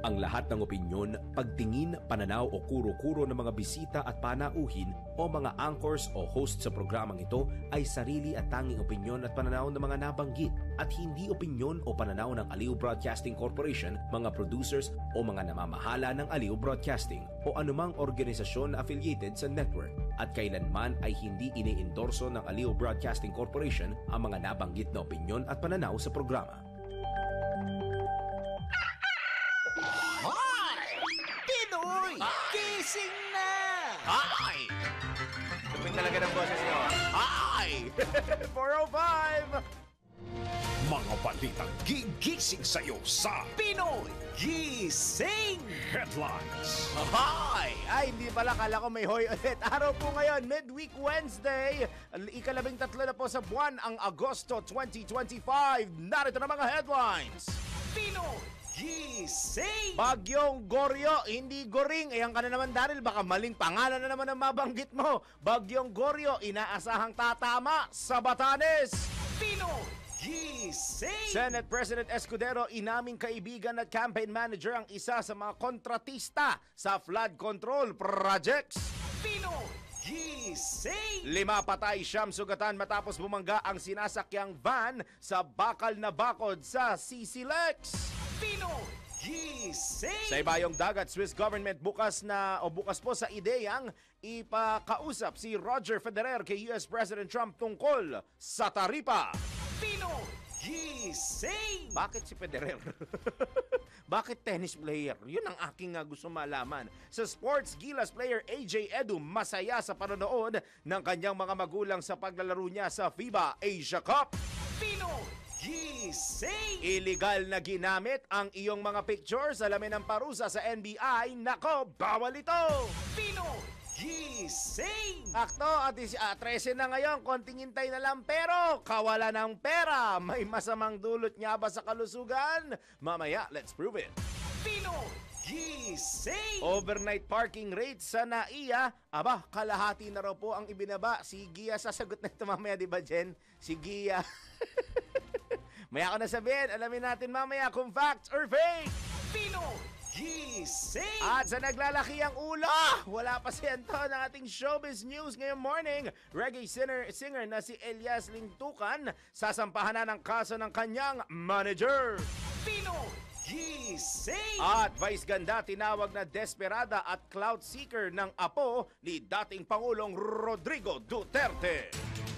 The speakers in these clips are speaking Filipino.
Ang lahat ng opinyon, pagtingin, pananaw o kuro-kuro ng mga bisita at panauhin o mga anchors o host sa programang ito ay sarili at tanging opinyon at pananaw ng mga nabanggit at hindi opinyon o pananaw ng Aliw Broadcasting Corporation, mga producers o mga namamahala ng Aliw Broadcasting o anumang organisasyon na affiliated sa network at kailanman ay hindi iniendorso ng Aliw Broadcasting Corporation ang mga nabanggit na opinyon at pananaw sa programa. Pinoy! Gising na! Ay! Lupit talaga ng boses niyo. Ay! 405! Mga balitang gigising sa'yo sa Pinoy! Gising! Headlines. Ay! Ay, hindi pala. Kala ko may hoy ulit. Araw po ngayon, midweek Wednesday. Ika-13 na po sa buwan ang Agosto 2025. Narito na mga headlines. Pinoy! Gising! Bagyong Goryo, hindi Goring. Ayan ka na naman, Daryl. Baka maling pangalan na naman ang mabanggit mo. Bagyong Goryo, inaasahang tatama sa Batanes. Pinoy Gising! Senate President Escudero, inaming kaibigan at campaign manager ang isa sa mga kontratista sa flood control projects. Pinoy Gising! 5 patay, 9 sugatan matapos bumangga ang sinasakyang van sa bakal na bakod sa Sisilex. Pinoy Gising! Sa ibayong dagat, Swiss government bukas po sa ideyang ipakausap si Roger Federer kay US President Trump tungkol sa taripa. Pinoy Gising! Bakit si Federer? Bakit tennis player? Yun ang aking gusto malaman. Sa sports, Gilas player AJ Edu masaya sa panonood ng kanyang mga magulang sa paglalaro niya sa FIBA Asia Cup. Pinoy Gising! Illegal na ginamit ang iyong mga pictures. Alamin ang parusa sa NBI. Nako, bawal ito! Pinoy Gising! Akto, at 13 na ngayon, konting hintay na lang pero kawala ng pera. May masamang dulot niya ba sa kalusugan? Mamaya, let's prove it. Pinoy Gising! Overnight parking rate sa NAIA. Aba, kalahati na raw po ang ibinaba. Si Gia sasagot na ito mamaya, di ba, Jen? Si Gia. Maya ko na sabihin, alamin natin mamaya kung facts or fake. Pinoy Gising! At sa naglalaki ang ulo, wala pa siyento ng ating showbiz news ngayong morning. Reggae singer na si Elias Lintukan, sasampahan na ng kaso ng kanyang manager. Pinoy Gising! At Vice Ganda tinawag na desperada at clout seeker ng apo ni dating Pangulong Rodrigo Duterte.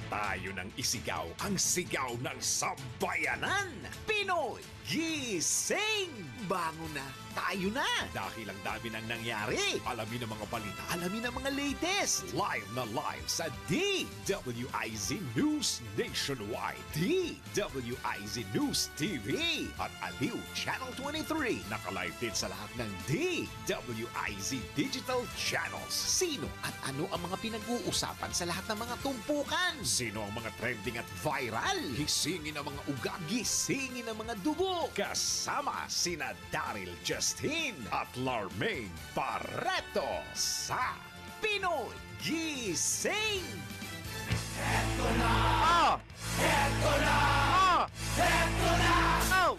Tayo nang isigaw ang sigaw ng sambayanan. Pinoy Gising! Bangon na, tayo na! Dahil ang dami nang nangyari. Alamin ang mga balita, alamin ang mga latest. Live na live sa DWIZ News Nationwide, DWIZ News TV at Aliw Channel 23. Nakalive din sa lahat ng DWIZ Digital Channels. Sino at ano ang mga pinag-uusapan sa lahat ng mga tumpukan? Sino ang mga trending at viral? Gisingin ang mga ugat, gisingin ang mga dugo. Kasama sina Daryl Justin at Larmaine Barreto sa Pinoy Gising! Eto na! Oh! Eto na! Oh! Eto na! Oh!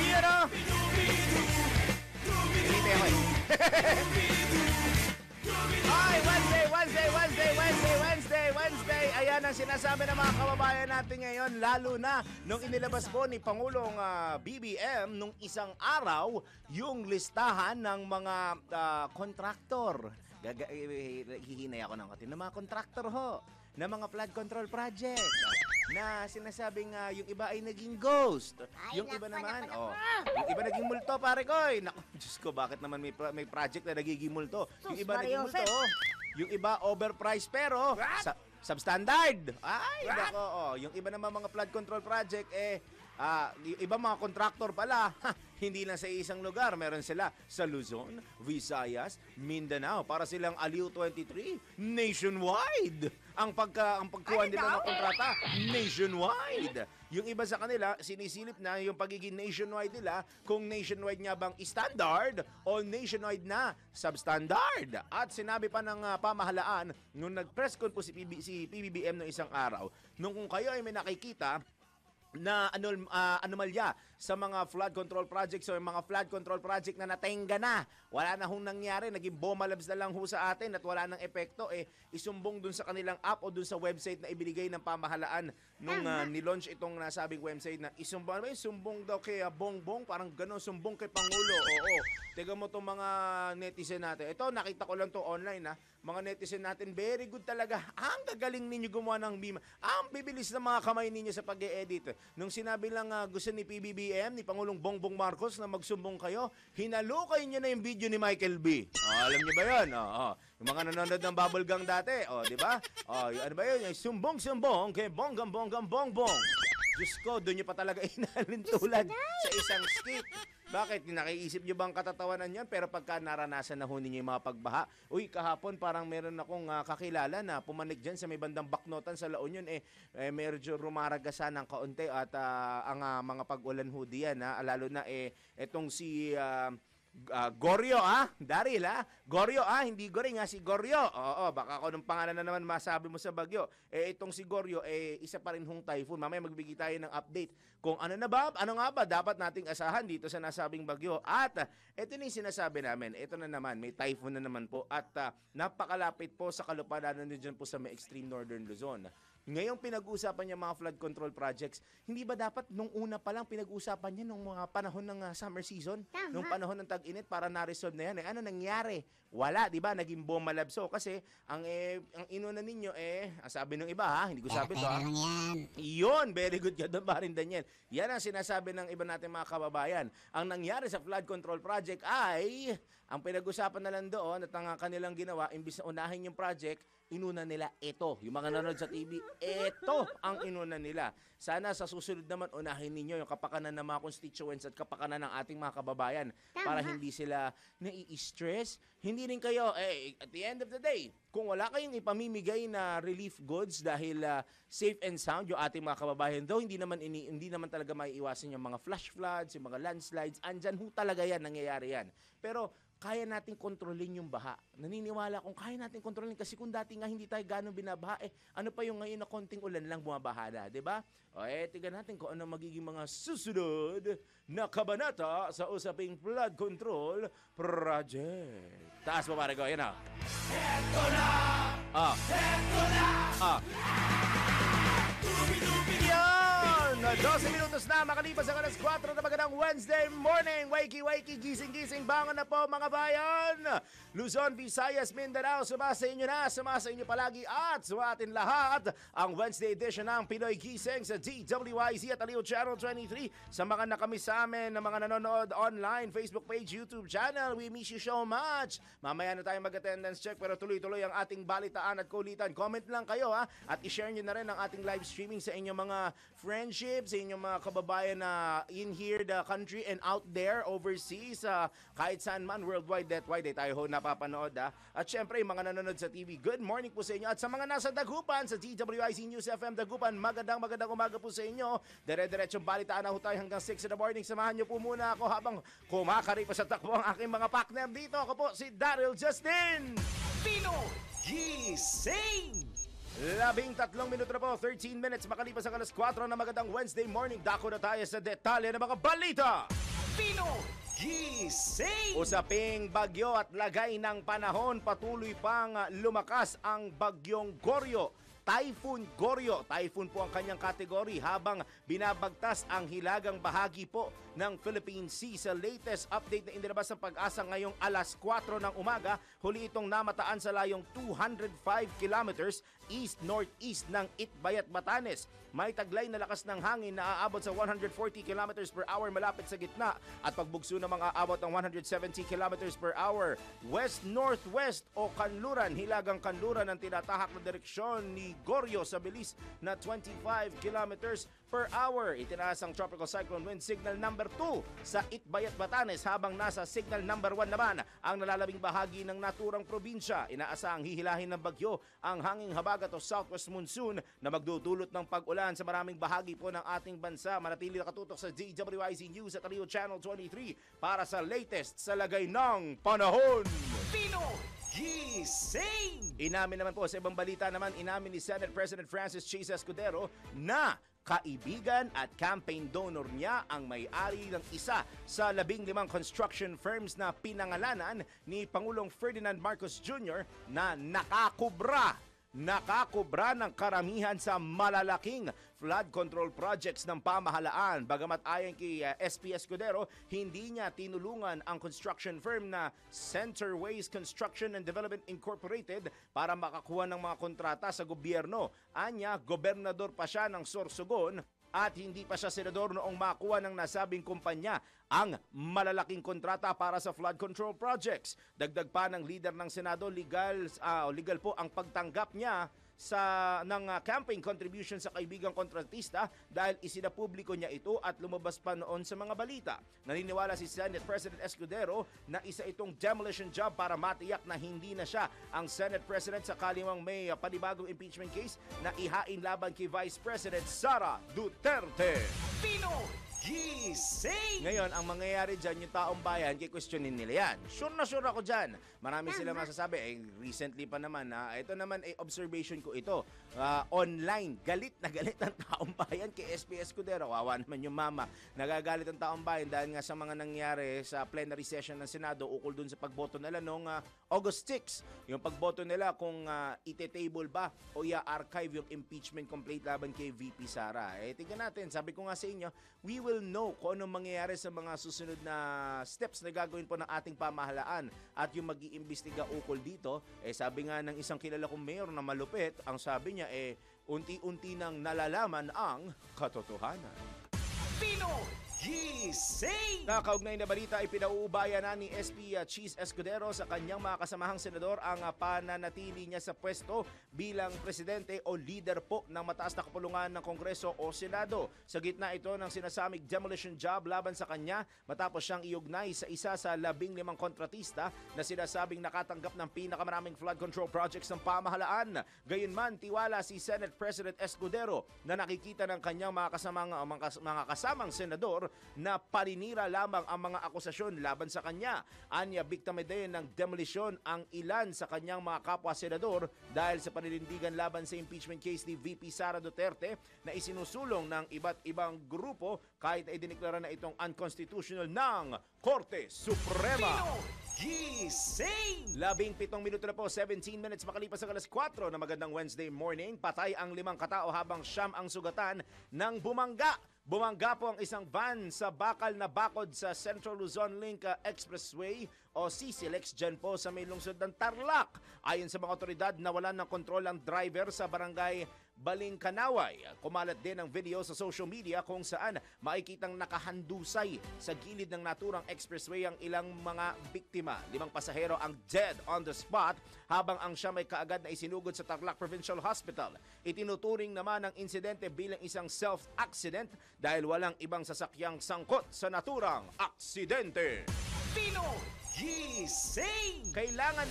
Yan o! Pinipin ako eh. Ay, Wednesday! Ayan ang sinasabi ng mga kababayan natin ngayon, lalo na nung inilabas po ni Pangulong BBM nung isang araw yung listahan ng mga kontraktor. Hihinay ako ng katin ng mga kontraktor ho, ng mga flood control project na sinasabing yung iba ay naging ghost. Ay, yung iba naman, yung iba naging multo, pare ko. Naku, Diyos ko, bakit naman may project na nagiging multo? Yung iba naging multo, yung iba overpriced pero substandard. Ay, nako, yung iba naman mga flood control project, yung iba mga contractor pala, hindi lang sa isang lugar. Meron sila sa Luzon, Visayas, Mindanao. Para silang Aliw 23, nationwide. Ang pagkuha nila ng kontrata, nationwide. Yung iba sa kanila, sinisilip na yung pagiging nationwide nila, kung nationwide nga bang standard o nationwide na substandard. At sinabi pa ng pamahalaan, nung nag-press con po si PBBM noong isang araw, nung kung kayo ay may nakikita na anomalya sa mga flood control projects o mga flood control project na natenga na. Wala na hong nangyari, naging bomba labs na lang ho sa atin at wala nang epekto, isumbong dun sa kanilang app o dun sa website na ibinigay ng pamahalaan nung nilaunch itong nasabing website na isumbong. Ano ba sumbong daw kay Bongbong? Parang gano'n, sumbong kay Pangulo. Oo. Tiga mo itong mga netizen natin. Ito, nakita ko lang to online mga netizen natin, very good talaga. Ang gagaling ninyo gumawa ng meme. Ang bibilis ng mga kamay ninyo sa pag-e-edit. Nung sinabi lang gusto ni PBBM, ni Pangulong Bongbong Marcos na magsumbong kayo, hinalukay nyo na yung video ni Michael B. Alam niyo ba yun? Yung mga nanonood ng Bubble Gang dati, di ba? Ano ba yun? Sumbong-sumbong kay Bongbong. Diyos ko, doon nyo pa talaga inalintulan sa isang skit. Bakit? Nakiisip nyo bang katatawanan yan? Pero pagka naranasan na ho ninyo yung mga pagbaha, kahapon parang meron akong kakilala na pumanik dyan sa may bandang Baknotan sa La Union, medyo rumaragasan ng kaunti at ang mga pag-ulan ho diyan, lalo na etong si Goryo, Daryl, Goryo, hindi Goring, si Goryo. Oo, baka ako ng pangalan na naman masabi mo sa bagyo. Itong si Goryo, isa pa rin hong typhoon. Mamaya magbigay tayo ng update kung ano nga ba dapat nating asahan dito sa nasabing bagyo. At ito na yung sinasabi namin. Ito na naman, may typhoon na naman po. At napakalapit po sa kalupadanan dyan po sa may extreme northern Luzon. Ngayong pinag-uusapan niya mga flood control projects, hindi ba dapat nung una pa lang pinag-uusapan niya nung mga panahon ng summer season? Tama. Nung panahon ng tag-init para na-resolve na yan. Ano nangyari? Wala, di ba? Naging bomba labso. Kasi ang inuna ninyo sabi ng iba hindi ko sabi to Pero lang yan. Iyon, very good ka doon pa rin, Daniel. Yan ang sinasabi ng iba natin mga kababayan. Ang nangyari sa flood control project ay, ang pinag-usapan na lang doon at ang kanilang ginawa, imbis na unahin yung project, inuna nila ito. Yung mga nanonood sa TV, ito ang inuna nila. Sana sa susunod naman, unahin ninyo yung kapakanan ng mga constituents at kapakanan ng ating mga kababayan. Tama. Para hindi sila nai-stress. Hindi rin kayo, at the end of the day, kung wala kayong ipamimigay na relief goods dahil safe and sound yung ating mga kababayan, though hindi naman talaga maiiwasan yung mga flash floods, yung mga landslides, andyan ho talaga yan, nangyayari yan. Pero kaya nating kontrolin yung baha. Naniniwala kung kaya nating kontrolin kasi kung dati nga hindi tayo gano'ng binabaha, ano pa yung ngayon na konting ulan lang bumabaha na, di ba? Tingnan natin kung ano magiging mga susunod na kabanata sa usaping flood control project. Taas pa pare ko, yan Heto na! Heto na! Yan! 12 minutos na makalipas ang alas 4 na magandang Wednesday morning. Wakey, gising, bangon na po mga bayan. Luzon, Visayas, Mindanao, sumasa inyo palagi at sa atin lahat ang Wednesday edition ng Pinoy Gising sa DWIZ at Aliw Channel 23. Sa mga nakamiss sa amin na mga nanonood online, Facebook page, YouTube channel, we miss you so much. Mamaya na tayo mag-attendance check pero tuloy-tuloy ang ating balitaan at kulitan. Comment lang kayo at i-share nyo na rin ang ating live streaming sa inyong mga friendships, sa inyong mga kababayan na in here the country and out there overseas, kahit saan man worldwide, that wide tayo ho napapanood. At syempre yung mga nanonood sa TV, good morning po sa inyo. At sa mga nasa Dagupan, sa DWIZ News FM Dagupan, magandang umaga po sa inyo. Dire-diretsong balitaan na ho tayo hanggang 6 in the morning. Samahan nyo po muna ako habang kumakari pa sa takbo ang aking mga partner dito. Ako po si Daryl Justin Pinoy Gising! 13 minuto na po, 13 minutes makalipas ang alas 4 na magandang Wednesday morning. Dako na tayo sa detalye ng mga balita. Pinoy Gising! Usaping bagyo at lagay ng panahon, patuloy pang lumakas ang bagyong Goryo. Typhoon Goryo. Typhoon po ang kanyang kategory habang binabagtas ang hilagang bahagi po ng Philippine Sea. Sa latest update na inilabas ng Pag-asa ngayong alas 4 ng umaga, huli itong namataan sa layong 205 kilometers east-northeast ng Itbayat, Batanes. May taglay na lakas ng hangin na aabot sa 140 kilometers per hour malapit sa gitna at pagbugso na mga aabot ng 170 kilometers per hour west-northwest o kanluran, hilagang kanluran ang tinatahak na direksyon ni Goryo sa bilis na 25 kilometers per hour. Itinaas ang tropical cyclone wind signal number 2 sa Itbayat, Batanes habang nasa signal number 1 naman ang nalalabing bahagi ng naturang probinsya. Inaasahang hihilahin ng bagyo ang hanging habagat o southwest monsoon na magdudulot ng pag-ulan sa maraming bahagi po ng ating bansa. Manatili nakatutok sa DWIZ News at Aliw Channel 23 para sa latest sa lagay ng panahon. Pinoy Gising! Inamin naman po sa ibang balita naman, inamin ni Senate President Francis Chase Escudero na kaibigan at campaign donor niya ang may-ari ng isa sa 15 construction firms na pinangalanan ni Pangulong Ferdinand Marcos Jr. na nakakubra ng karamihan sa malalaking flood control projects ng pamahalaan. Bagamat ayon kay SP Escudero, hindi niya tinulungan ang construction firm na Centerways Construction and Development Incorporated para makakuha ng mga kontrata sa gobyerno. Anya, gobernador pa siya ng Sorsogon at hindi pa siya senador noong makuha ng nasabing kumpanya ang malalaking kontrata para sa flood control projects. Dagdag pa ng leader ng Senado, legal po ang pagtanggap niya ng campaign contribution sa kaibigang kontratista dahil isinapubliko niya ito at lumabas pa noon sa mga balita. Naniniwala si Senate President Escudero na isa itong demolition job para matiyak na hindi na siya ang Senate President sakalimang may panibagong impeachment case na ihain laban kay Vice President Sara Duterte. Gising! Ngayon, ang mangyayari dyan, yung taong bayan, kikwestiyonin nila yan. Sure na sure ako dyan. Marami sila masasabi. Recently pa naman, ito naman ay observation ko ito. Online, galit na galit ang taong bayan kay SP Escudero. Wawa naman yung mama. Nagagalit ang taong bayan dahil nga sa mga nangyari sa plenary session ng Senado ukol dun sa pagboto nila noong August 6. Yung pagboto nila kung ite-table ba o i-archive yung impeachment complaint laban kay VP Sara. Tingnan natin, sabi ko nga sa inyo, we will know kung anong mangyayari sa mga susunod na steps na gagawin po ng ating pamahalaan at yung mag-iimbestiga ukol dito. Sabi nga ng isang kilala kong mayor na malupit, ang sabi niya unti-unti nang nalalaman ang katotohanan. Gising! Nakaugnay na balita ay pinauubaya na ni SP Cheese Escudero sa kanyang mga kasamahang senador ang pananatili niya sa pwesto bilang presidente o leader po ng mataas na kapulungan ng Kongreso o Senado. Sa gitna ito ng sinasamig demolition job laban sa kanya matapos siyang iugnay sa isa sa 15 kontratista na sinasabing nakatanggap ng pinakamaraming flood control projects ng pamahalaan. Gayunman, tiwala si Senate President Escudero na nakikita ng kanyang mga kasamang senador na paninira lamang ang mga akusasyon laban sa kanya. Anya, biktima din ng demolisyon ang ilan sa kanyang mga kapwa-senador dahil sa paninindigan laban sa impeachment case ni VP Sara Duterte na isinusulong ng iba't ibang grupo kahit ay diniklara na itong unconstitutional ng Korte Suprema. Gising! 17 minuto na po, 17 minutes makalipas ang alas 4 na magandang Wednesday morning. Patay ang 5 katao habang 9 ang sugatan ng bumangga. Bumangga po ang isang van sa bakal na bakod sa Central Luzon Link Expressway o CCLEX dyan po sa may lungsod ng Tarlac. Ayon sa mga otoridad, nawalan ng kontrol ang driver sa barangay Balingkanaway. Kumalat din ang video sa social media kung saan makikitang nakahandusay sa gilid ng naturang expressway ang ilang mga biktima. 5 pasahero ang dead on the spot habang ang siya may kaagad na isinugod sa Tarlac Provincial Hospital. Itinuturing naman ang insidente bilang isang self-accident dahil walang ibang sasakyang sangkot sa naturang aksidente. Gising! Kailangan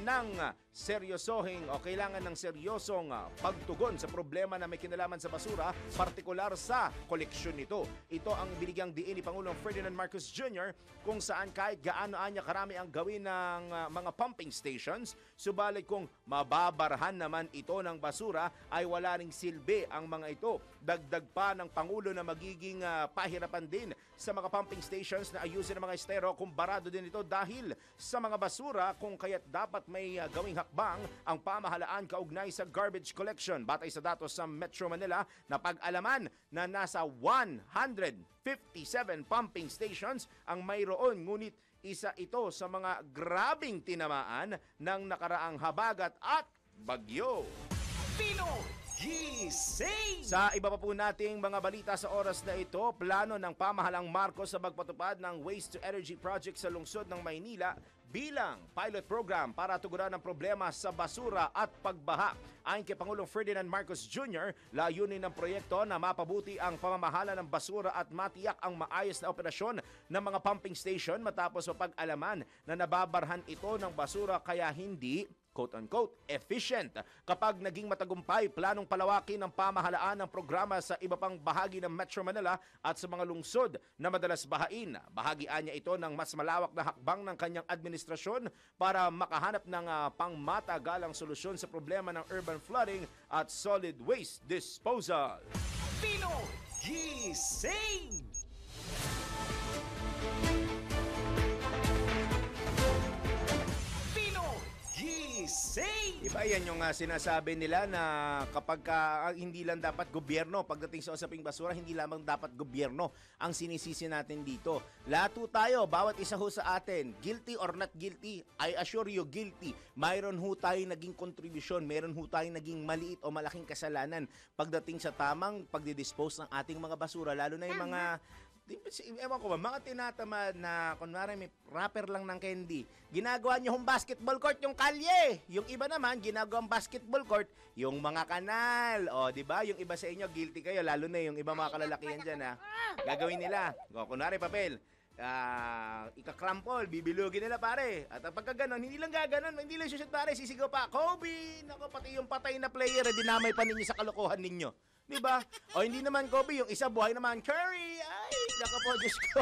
ng seryosohing o kailangan ng seryosong pagtugon sa problema na may kinalaman sa basura, partikular sa koleksyon nito. Ito ang binigyang diin ni Pangulong Ferdinand Marcos Jr. kung saan kahit gaano anya karami ang gawin ng mga pumping stations, subalit kung mababarhan naman ito ng basura ay wala ring silbi ang mga ito. Dagdag pa ng Pangulo na magiging pahirapan din sa mga pumping stations na ayusin ng mga estero kung barado din ito dahil sa mga basura kung kaya't dapat may gawing hakbang ang pamahalaan kaugnay sa garbage collection. Batay sa datos sa Metro Manila na pag-alaman na nasa 157 pumping stations ang mayroon, ngunit isa ito sa mga grabing tinamaan ng nakaraang habagat at bagyo. Gising! Sa iba pa po nating mga balita sa oras na ito, plano ng pamahalang Marcos sa magpatupad ng Waste to Energy Project sa lungsod ng Maynila bilang pilot program para tugunan ang problema sa basura at pagbaha. Ayon kay Pangulong Ferdinand Marcos Jr., layunin ng proyekto na mapabuti ang pamamahala ng basura at matiyak ang maayos na operasyon ng mga pumping station matapos mapag-alaman na nababarhan ito ng basura kaya hindi quote-unquote, efficient. Kapag naging matagumpay, planong palawakin ng pamahalaan ng programa sa iba pang bahagi ng Metro Manila at sa mga lungsod na madalas bahain. Bahagian niya ito ng mas malawak na hakbang ng kanyang administrasyon para makahanap ng pangmatagalang solusyon sa problema ng urban flooding at solid waste disposal. Pinoy Gising! Pinoy Gising! Iba yan yung sinasabi nila na kapag hindi lang dapat gobyerno, pagdating sa usaping basura, hindi lamang dapat gobyerno ang sinisisi natin dito. Lahat ho tayo, bawat isa ho sa atin, guilty or not guilty, I assure you guilty. Mayroon ho tayong naging kontribusyon, mayroon ho tayong naging maliit o malaking kasalanan pagdating sa tamang pagdidispose ng ating mga basura, lalo na yung mga ewan ko ba, mga tinatamad na kunwari may wrapper lang ng candy. Ginagawa niyo yung basketball court yung kalye. Yung iba naman ginagawang basketball court yung mga kanal. O, di ba? Yung iba sa inyo guilty kayo, lalo na yung iba mga kalalakihan diyan gagawin nila. O, kunwari papel. Ika-crumple, bibilugin nila pare. At pagka ganon, hindi lang gaganon, hindi lang shoot pare, sisigaw pa, Kobe! Nako, pati yung patay na player, dinamay pa ninyo sa kalokohan ninyo. Di ba? O hindi naman Kobe, yung isa buhay naman, Curry! Ay, nako po, Diyos ko.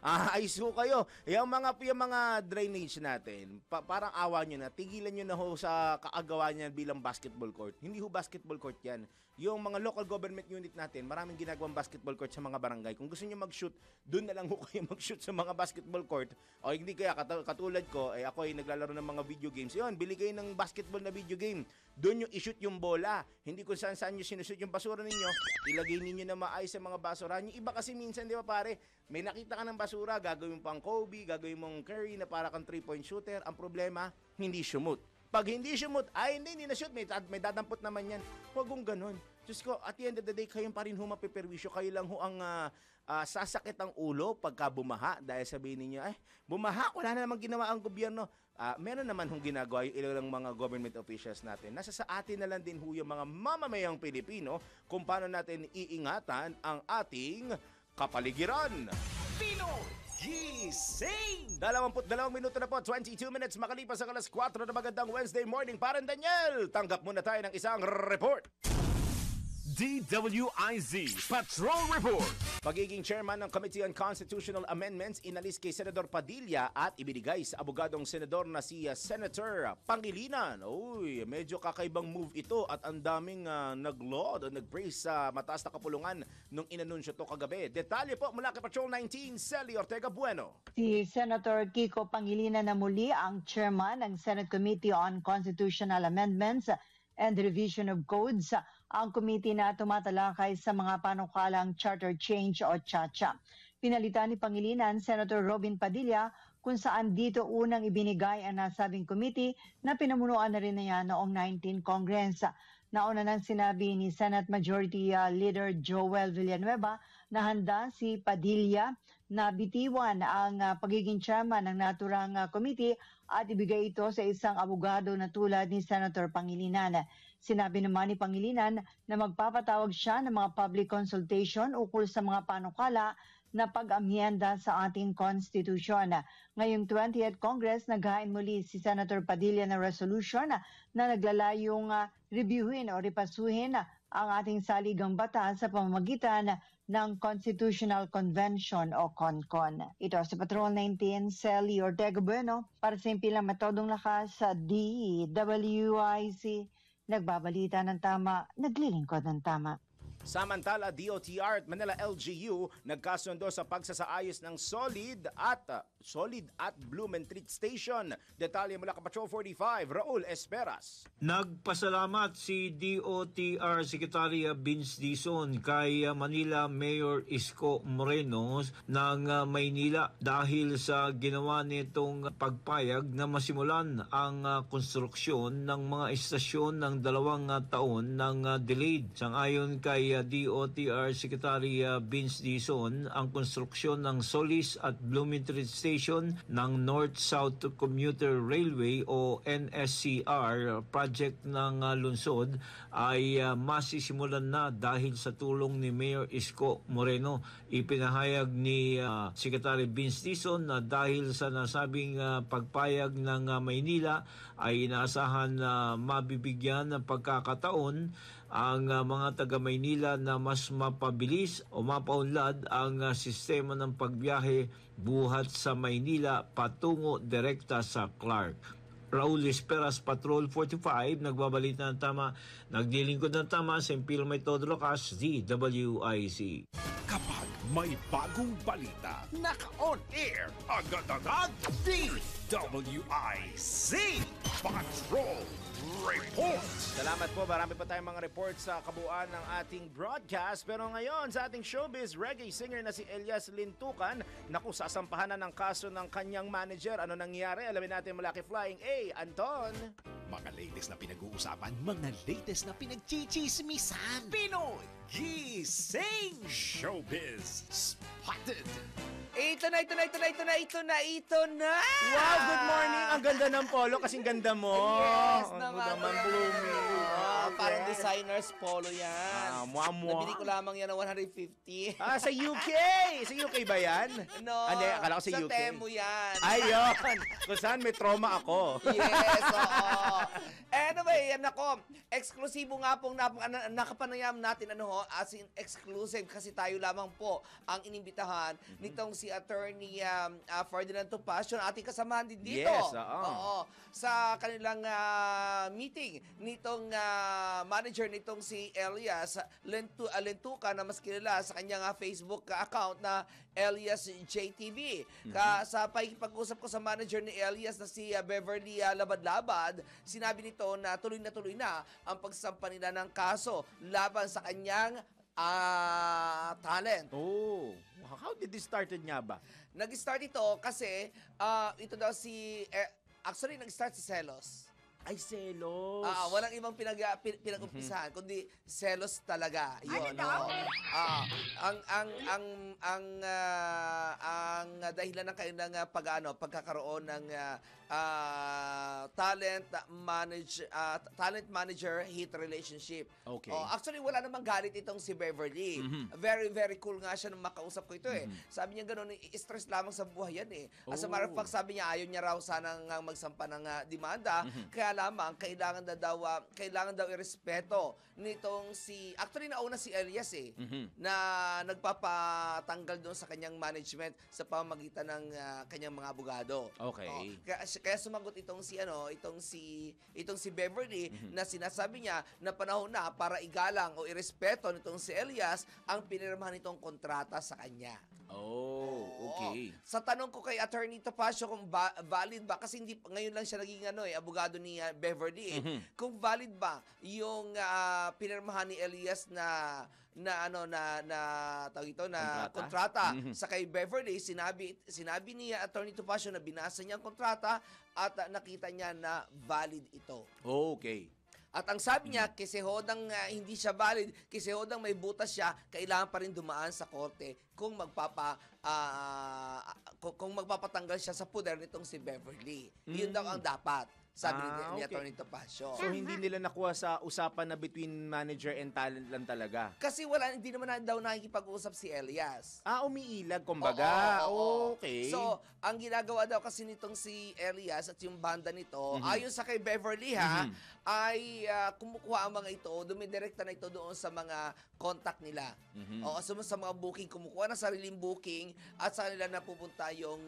Ayos ho kayo. Yung mga drainage natin, parang awa nyo na, tigilan nyo na ho sa kaagawa niyan bilang basketball court. Hindi ho basketball court yan. Yung mga local government unit natin, maraming ginagawang basketball court sa mga barangay. Kung gusto niyo mag-shoot, doon na lang ho kayo mag-shoot sa mga basketball court. O hindi kaya, katulad ko, ako ay naglalaro ng mga video games. Yun, bili kayo ng basketball na video game. Doon nyo i-shoot yung bola. Hindi kung saan nyo sinushoot yung basura ninyo, ilagay ninyo na maayos sa mga basura. Yung iba kasi minsan, di ba pare, may nakita ka ng basura, gagawin pang Kobe, gagawin mong Curry na para kang 3-point shooter. Ang problema, hindi shumot. Pag hindi shumot, hindi na-shoot, may dadampot naman yan. Huwag kong ganun. Diyos ko, at the end of the day, kayong pa rin ho mapiperwisyo. Kayo lang ho ang sasakit ang ulo pagka bumaha. Dahil sabihin ninyo, bumaha, wala na namang ginawa ang gobyerno. Meron naman hong ginagawa yung ilang mga government officials natin. Nasa sa atin na lang din ho yung mga mamamayang Pilipino kung paano natin iingatan ang ating kapaligiran. Pinoy Gising! 22 minuto na po, 22 minutes makalipas ang alas 4 na magandang Wednesday morning. Parang Daniel, tanggap muna tayo ng isang report. DWIZ Patrol Report. Pagiging chairman ng Committee on Constitutional Amendments, inalis kay Senador Padilla at ibinigay sa abogadong senador na si Senator Pangilinan. Uy, medyo kakaibang move ito at ang daming nag-laud o nag-praise sa mataas na kapulungan nung inanunsyo to kagabi. Detalye po mula kay Patrol 19, Celi Ortega Bueno. Si Senator Kiko Pangilinan na muli ang chairman ng Senate Committee on Constitutional Amendments and Revision of Codes, ang committee na tumatalakay sa mga panukalang charter change o CHACHA. Pinalitan ni Pangilinan Senator Robin Padilla kung saan dito unang ibinigay ang nasabing committee na pinamunuan na rin niya noong 19 Congress. Nauna nang sinabi ni Senate Majority Leader Joel Villanueva na handa si Padilla na bitiwan ang pagiging chairman ng naturang committee at ibigay ito sa isang abogado na tulad ni Senator Pangilinan. Sinabi naman ni Pangilinan na magpapatawag siya ng mga public consultation ukol sa mga panukala na pag-amyenda sa ating konstitusyon. Ngayong 20th Congress, naghain muli si Senator Padilla ng resolution na naglalayong reviewin o repasuhin ang ating saligang batas sa pamamagitan ng Constitutional Convention o CONCON. Ito sa Patrol 19, Celi Ortega Bueno, para sa impilang metodong lakas sa DWIC. Nagbabalita ng tama, naglilingkod ng tama. Samantala, DOTR at Manila LGU nagkasundo sa pagsasaayos ng Solid at Blumentritt Station. Detalye mula kay Patrol 45, Raul Esperas. Nagpasalamat si DOTR Secretary Vince Dizon kay Manila Mayor Isko Moreno ng Maynila dahil sa ginawa nitong pagpayag na masimulan ang konstruksyon ng mga istasyon ng 2 taon ng delayed. Sangayon kay DOTR Secretary Vince Dizon, ang konstruksyon ng Solis at Blumentritt Station ng North-South Commuter Railway o NSCR project ng lungsod ay masisimulan na dahil sa tulong ni Mayor Isko Moreno. Ipinahayag ni Secretary Vince Dizon na dahil sa nasabing pagpayag ng Maynila ay inaasahan na mabibigyan ng pagkakataon ang mga taga-Maynila na mas mapabilis o mapaunlad ang sistema ng pagbiyahe buhat sa Maynila patungo direkta sa Clark. Raul Esperas, Patrol 45, nagbabalita ng tama, naglilingkod ng tama, Sempil May Todo Locas, DWIC. Kapag may bagong balita, naka-on air, agad-agad, DWIC Patrol Reports. Salamat po. Marami pa tayong mga reports sa kabuuan ng ating broadcast. Pero ngayon, sa ating showbiz, reggae singer na si Elias Lintukan, naku, sasampahan na ng kaso ng kanyang manager. Ano nangyari? Alamin natin mula kay Flying A, Anton. Mga latest na pinag-uusapan, mga latest na pinagchichismisan. Pinoy Gising Showbiz Spotted. Ito na! Wow, good morning. Ang ganda ng polo kasing ganda mo. Yes, Ang naman. naman, blooming. Parang designer's polo yan. Mua-mua. Nabili ko lamang yan ng 150. Sa UK! Sa UK ba yan? No, Hindi, akala ko sa UK. Temu yan. Ayun! Kung saan may trauma ako. Yes, oo. Anyway, yan ako. Eksklusibo nga pong nakapanayam natin as in exclusive kasi tayo lamang po ang inimbitahan nitong si Attorney Ferdinand Topacio, ating kasamahan din dito. Yes, Oo. Sa kanilang meeting nitong manager nitong si Elias Lintukan na mas kilala sa kanyang Facebook account na Elias JTV. Sa pakikipag-usap ko sa manager ni Elias na si Beverly Labad-Labad, sinabi nito na tuloy na ang pagsampa nila ng kaso laban sa kanyang talent. Oh, how did this started nga ba? Nag-start ito kasi ito daw actually nag-start si Selos. Ay, selos. Walang ibang pinag-umpisahan kundi selos talaga. Yun, no? Ang dahilan ng kanilang pagkakaroon ng talent manager hit relationship. Okay. Actually wala namang galit itong si Beverly. Very very cool nga siya nung makausap ko ito Sabi niya gano'n, stress lamang sa buhay yan As a matter of fact, sabi niya ayaw niya raw sanang magsampa ng demanda. Kaya lamang kailangan daw irespeto nitong actually nauna si Elias na nagpapatanggal doon sa kanyang management sa pamamagitan ng kanyang mga abogado. Okay. Kaya sumagot itong si Beverly na sinasabi niya na panahon na para igalang o irespeto nitong si Elias ang pinirmahan nitong kontrata sa kanya. Oh, okay. Sa tanong ko kay Attorney Topacio kung valid ba, kasi hindi ngayon lang siya naging abogado ni Beverly kung valid ba yung pinirmahan ni Elias na kontrata sa kay Beverly. Sinabi ni Attorney Topacio na binasa niya ang kontrata at nakita niya na valid ito. Okay. At ang sabi niya, kisehodang hindi siya valid, kisehodang may butas siya, kailangan pa rin dumaan sa korte kung magpapatanggal siya sa puder nitong si Beverly. Yun daw ang dapat. Sabi ni Atty. Topacio. So, hindi nila nakuha sa usapan na between manager and talent lang talaga? Kasi hindi naman daw nakikipag-usap si Elias. Umiilag, kumbaga. Oo. Okay. So, ang ginagawa daw kasi nitong si Elias at yung banda nito, ayon sa kay Beverly ay kumukuha ang mga ito, dumidirekta na ito doon sa mga contact nila. Sa mga booking, kumukuha ng sariling booking at sa kanila napupunta yung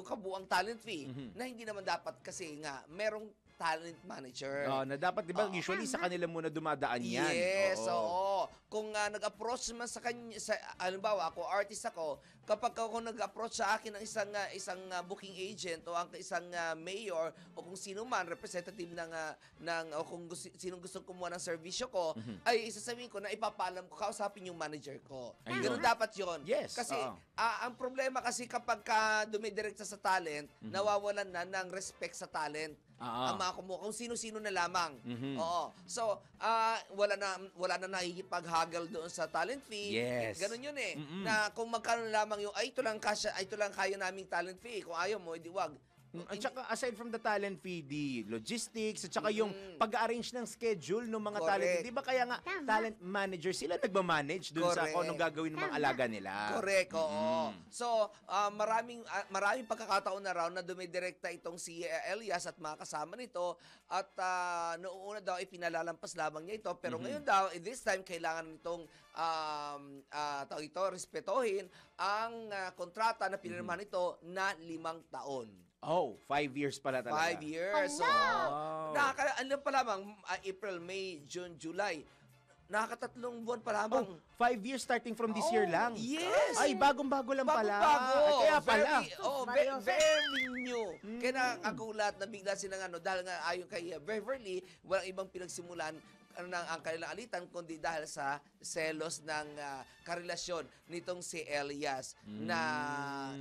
kabuang talent fee na hindi naman dapat kasi nga merong talent manager. Na dapat, di ba, usually sa kanila muna dumadaan yan. Yes, oo. Kung nag-approach naman sa kanya, halimbawa, ako, artist ako, kapag ako nag-approach sa akin ng isang booking agent o ang isang mayor o kung sino man, representative o kung sinong gusto kumuha ng serbisyo ko, ay isasabihin ko na ipapaalam ko, kausapin yung manager ko. Ganun dapat yon. Yes. Kasi, ang problema kasi kapag dumidirekta sa talent, nawawalan na ng respect sa talent. Ang mga kumuha, kung sino-sino na lamang. Oo. So, wala na nakikipag-haggle doon sa talent fee. Yes. Ganun yun na kung magkano na lamang yung, ito lang kaya naming talent fee. Kung ayaw mo, edi wag. At saka, aside from the talent fee, the logistics, at saka yung pag-arrange ng schedule ng mga talent fee. Di ba kaya nga, talent manager, sila nagmamanage dun sa kung anong gagawin ng mga alaga nila. Correct, oo. So, maraming pagkakataon na raw na dumidirekta itong si Elias at mga kasama nito at noong una daw ay pinalalampas lamang niya ito. Pero ngayon daw, this time, kailangan nitong respetohin ang kontrata na pinirmahan nito na 5 taon. Oh, 5 years pala talaga. 5 years. So, Wow. ano pa lamang, April, May, June, July. Nakakatatlong buwan pa lamang. Oh, 5 years starting from this year lang. Yes! Ay, bagong-bago lang pala. Bago. Ay, kaya pala. Very new. Kaya nakagulat na bigla silang dahil nga ayon kay Beverly, walang ibang pinagsimulan ang kanilang alitan kundi dahil sa selos ng karelasyon nitong si Elias na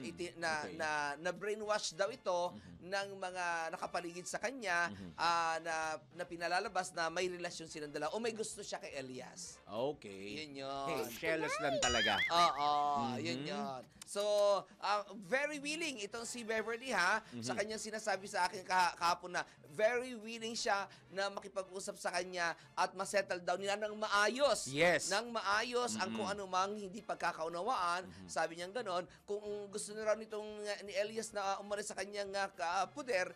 brainwash daw ito ng mga nakapaligid sa kanya na pinalalabas na may relasyon silang dalawa o may gusto siya kay Elias. Okay. Yun yun. Hey, jealous lang talaga. Oo, yun yun. So, very willing itong si Beverly sa kanyang sinasabi sa akin kahapon na very willing siya na makipag-usap sa kanya at masettle daw nila ng maayos. Yes. Ng maayos ang kung ano mang hindi pagkakaunawaan. Sabi niya gano'n, kung gusto na raw nitong ni Elias na umalis sa kanyang puder,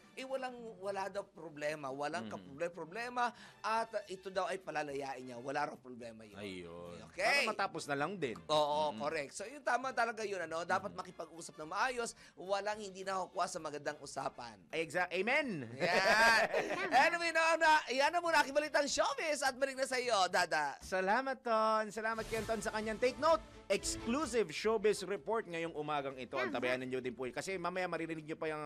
wala daw problema. Walang problema at ito daw ay palalayain niya. Wala raw problema yun. Ayun. Okay. Para matapos na lang din. Oo, correct. So, yung tama talaga yun, dapat makipag-usap ng maayos, walang hindi nakukuha sa magandang usapan. Amen. Yan. Anyway, yan na muna aking balitang showbiz at balik na sa iyo, Dada. Salamat, Ton. Salamat, Kenton, sa kanyang take note. Exclusive showbiz report ngayong umagang ito. Ang tabayanan nyo din po. Kasi mamaya maririnig nyo pa yung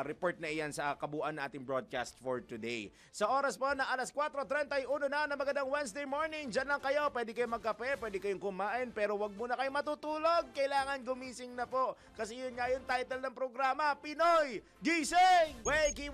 report na iyan sa kabuuan na ating broadcast for today. Sa oras po na alas 4:31 na magandang Wednesday morning. Diyan lang kayo. Pwede kayong magkape, pwede kayong kumain, pero wag muna kayong matutulog. Kailangan gumising na po. Kasi yun nga yung title ng programa, Pinoy Gising! Wakey,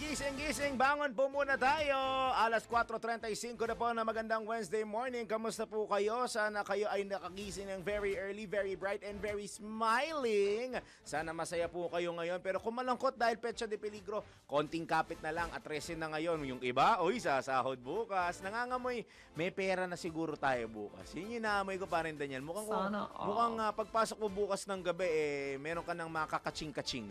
gising, bangon po muna tayo. Alas 4:35 na po na magandang Wednesday morning. Kamusta po kayo? Sana kayo ay nakagising ng very early, very bright, and very smiling. Sana masaya po kayo ngayon. Pero kung malungkot dahil petsa de peligro, konting kapit na lang at resin na ngayon. Yung iba, sasahod bukas. Nangangamoy, may pera na siguro tayo bukas. Yun yung naamoy ko pa rin, Daniel. Mukhang pagpasok mo bukas ng gabi, meron ka ng makakaching-kaching.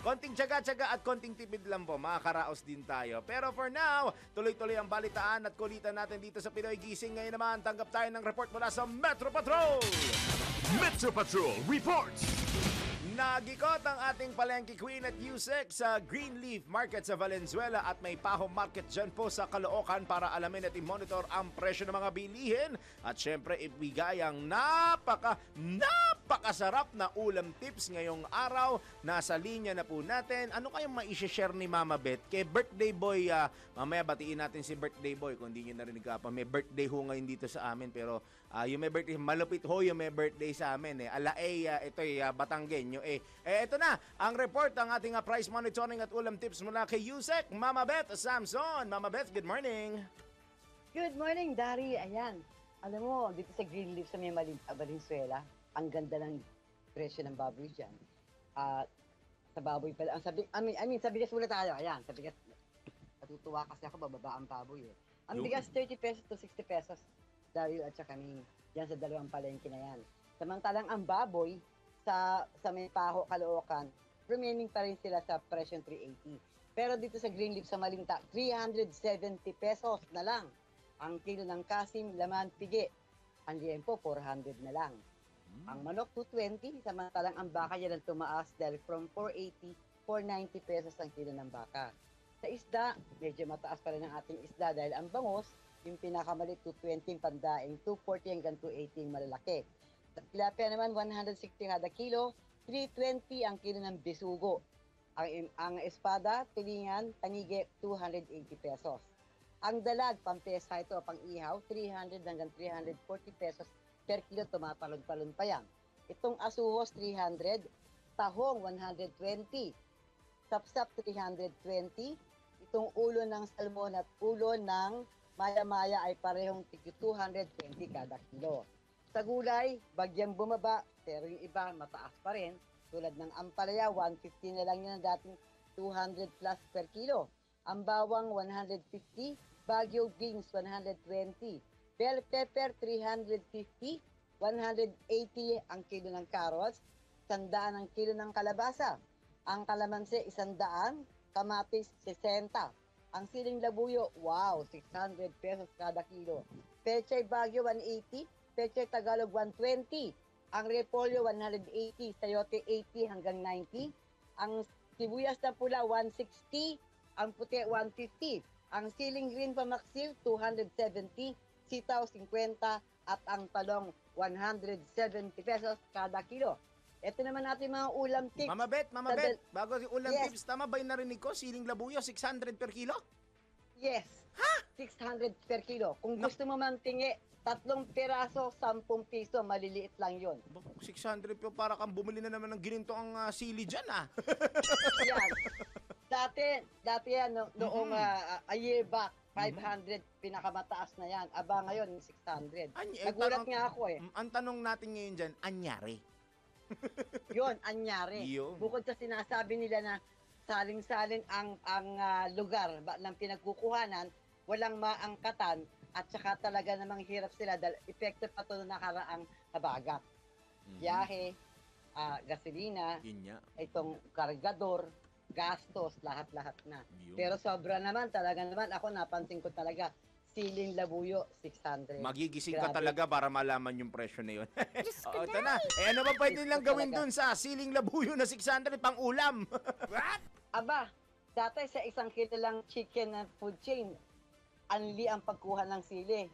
Konting tsaga-tsaga at konting tipid lang po. Makakaraos din tayo. Pero for now, tuloy-tuloy ang balitaan at kulitan natin dito sa Pinoy Gising. Ngayon naman, tanggap tayo ng report mula sa Metro Patrol! Metro Patrol reports. Nagikot ang ating palengke queen at Yusek sa Greenleaf Market sa Valenzuela at may Paho Market dyan po sa Caloocan para alamin at i-monitor ang presyo ng mga bilihin at syempre ibigay ang napakasarap na ulam tips ngayong araw. Nasa linya na po natin. Ano kayong ma-share ni Mama Beth? Kay birthday boy, mamaya batiin natin si birthday boy kung hindi nyo narinig ka pa. May birthday ho ngayon dito sa amin pero yung may birthday, malupit ho yung may birthday sa amin ito'y Batanggenyo ito na ang report ang ating price monitoring at ulam tips mula kay Yusek, Mama Beth Samson. Mama Beth, good morning. Good morning, Dari. Ayan. Alam mo, dito sa Greenleaf sa may Valenzuela, ang ganda ng presyo ng baboy dyan. Sa baboy pala, sa bigas muna tayo. Ayan, sa bigas. Natutuwa kasi ako, bababa ang baboy. Ang bigas, 30 pesos to 60 pesos. Daryl at saka kami, dyan sa dalawang palengke na yan. Samantalang ang baboy, sa may Paho, Caloocan, remaining pa rin sila sa presyo 380. Pero dito sa Greenleaf sa Malinta, 370 pesos na lang. Ang kilo ng kasim, laman, pigi. Ang liempo, 400 na lang. Ang manok, 220. Samantalang ang baka yan ang tumaas dahil from 480, 490 pesos ang kilo ng baka. Sa isda, medyo mataas pa rin ang ating isda dahil ang bangos, yung pinakamalit, 220 pandaing, 240 hanggang 280 malalaki. Tilapia naman, 160 kada kilo, 320 ang kilo ng bisugo. Ang espada, tulingan, tanige, 280 pesos. Ang dalag, pampesa ito, pang ihaw, 300 hanggang 340 pesos per kilo, tumatalon-talon pa yan. Itong asuhos, 300, tahong, 120, sapsap, 320, itong ulo ng salmon at ulo ng maya-maya ay parehong 220 kada kilo. Sa gulay, bagyang bumaba, pero yung iba mataas pa rin. Tulad ng ampalaya, 150 na lang yun, dating 200 plus per kilo. Ang bawang, 150. Baguio beans, 120. Bell pepper, 350. 180 ang kilo ng carrots. 100 ang kilo ng kalabasa. Ang kalamansi, 100. Kamatis, 60. Ang siling labuyo, 600 pesos kada kilo. Pechay Baguio, 180. Pechay Tagalog, 120. Ang repolyo, 180. Sayote, 80 hanggang 90. Ang sibuyas na pula, 160. Ang puti, 150. Ang siling green pamaksil, 270. Sitaw, 50. At ang talong, 170 pesos kada kilo. Ito naman natin mga ulam tips. Mama Bet, bago yung ulam tips, tama ba yung narinig ko? Siling labuyo, 600 per kilo? Yes. Ha? 600 per kilo. Kung gusto mo mantingi, 3 piraso, 10 piso, maliliit lang yon. 600 po, para kang bumili na naman ng gininto ang sili dyan, Yan. Dati yan, noong a year back, 500, pinakamataas na yan. Aba ngayon, 600. Nagulat nga ako eh. Ang tanong natin ngayon dyan, anyari? Yun, anyari. Bukod sa sinasabi nila na saling-saling ang lugar ng pinagkukuhanan, walang maangkatan, at saka talaga namang hirap sila dahil effective pa ito na nakaraang habagat. Biyahe, gasolina, itong kargador, gastos, lahat-lahat na. Pero sobra naman, talaga naman, ako napansin ko talaga, siling labuyo, 600. Magigising ka talaga para malaman yung presyo na yun. Ito na. Ano ba pwede nilang gawin dun sa siling labuyo na 600 pang ulam? What? Aba, dati sa isang kilalang chicken na food chain, anli ang pagkuha ng sili.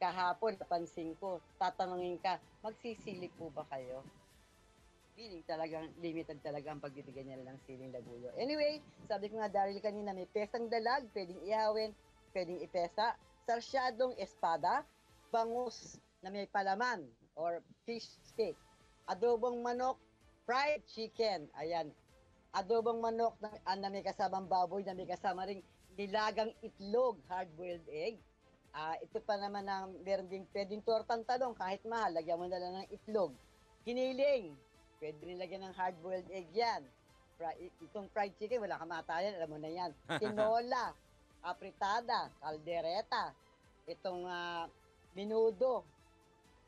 Kahapon, napansin ko, tatanungin ka, magsisili po ba kayo? Feeling talagang limited talaga ang pagbibigay nila ng siling labuyo. Anyway, sabi ko nga Daryl kanina, may pesang dalag, pwedeng ihawin, pwedeng ipesa, sarsyadong espada, bangus na may palaman or fish steak, adobong manok, fried chicken, ayan, adobong manok na may kasamang baboy, na may kasama ring nilagang itlog, hard-boiled egg. Ito pa naman ang meron din pwedeng tortang talong, kahit mahal, lagyan mo na lang ng itlog. Giniling, pwede rin lagyan ng hard-boiled egg yan. Itong fried chicken, wala kamatayan, alam mo na yan. Tinola, apritada, kaldereta, itong menudo,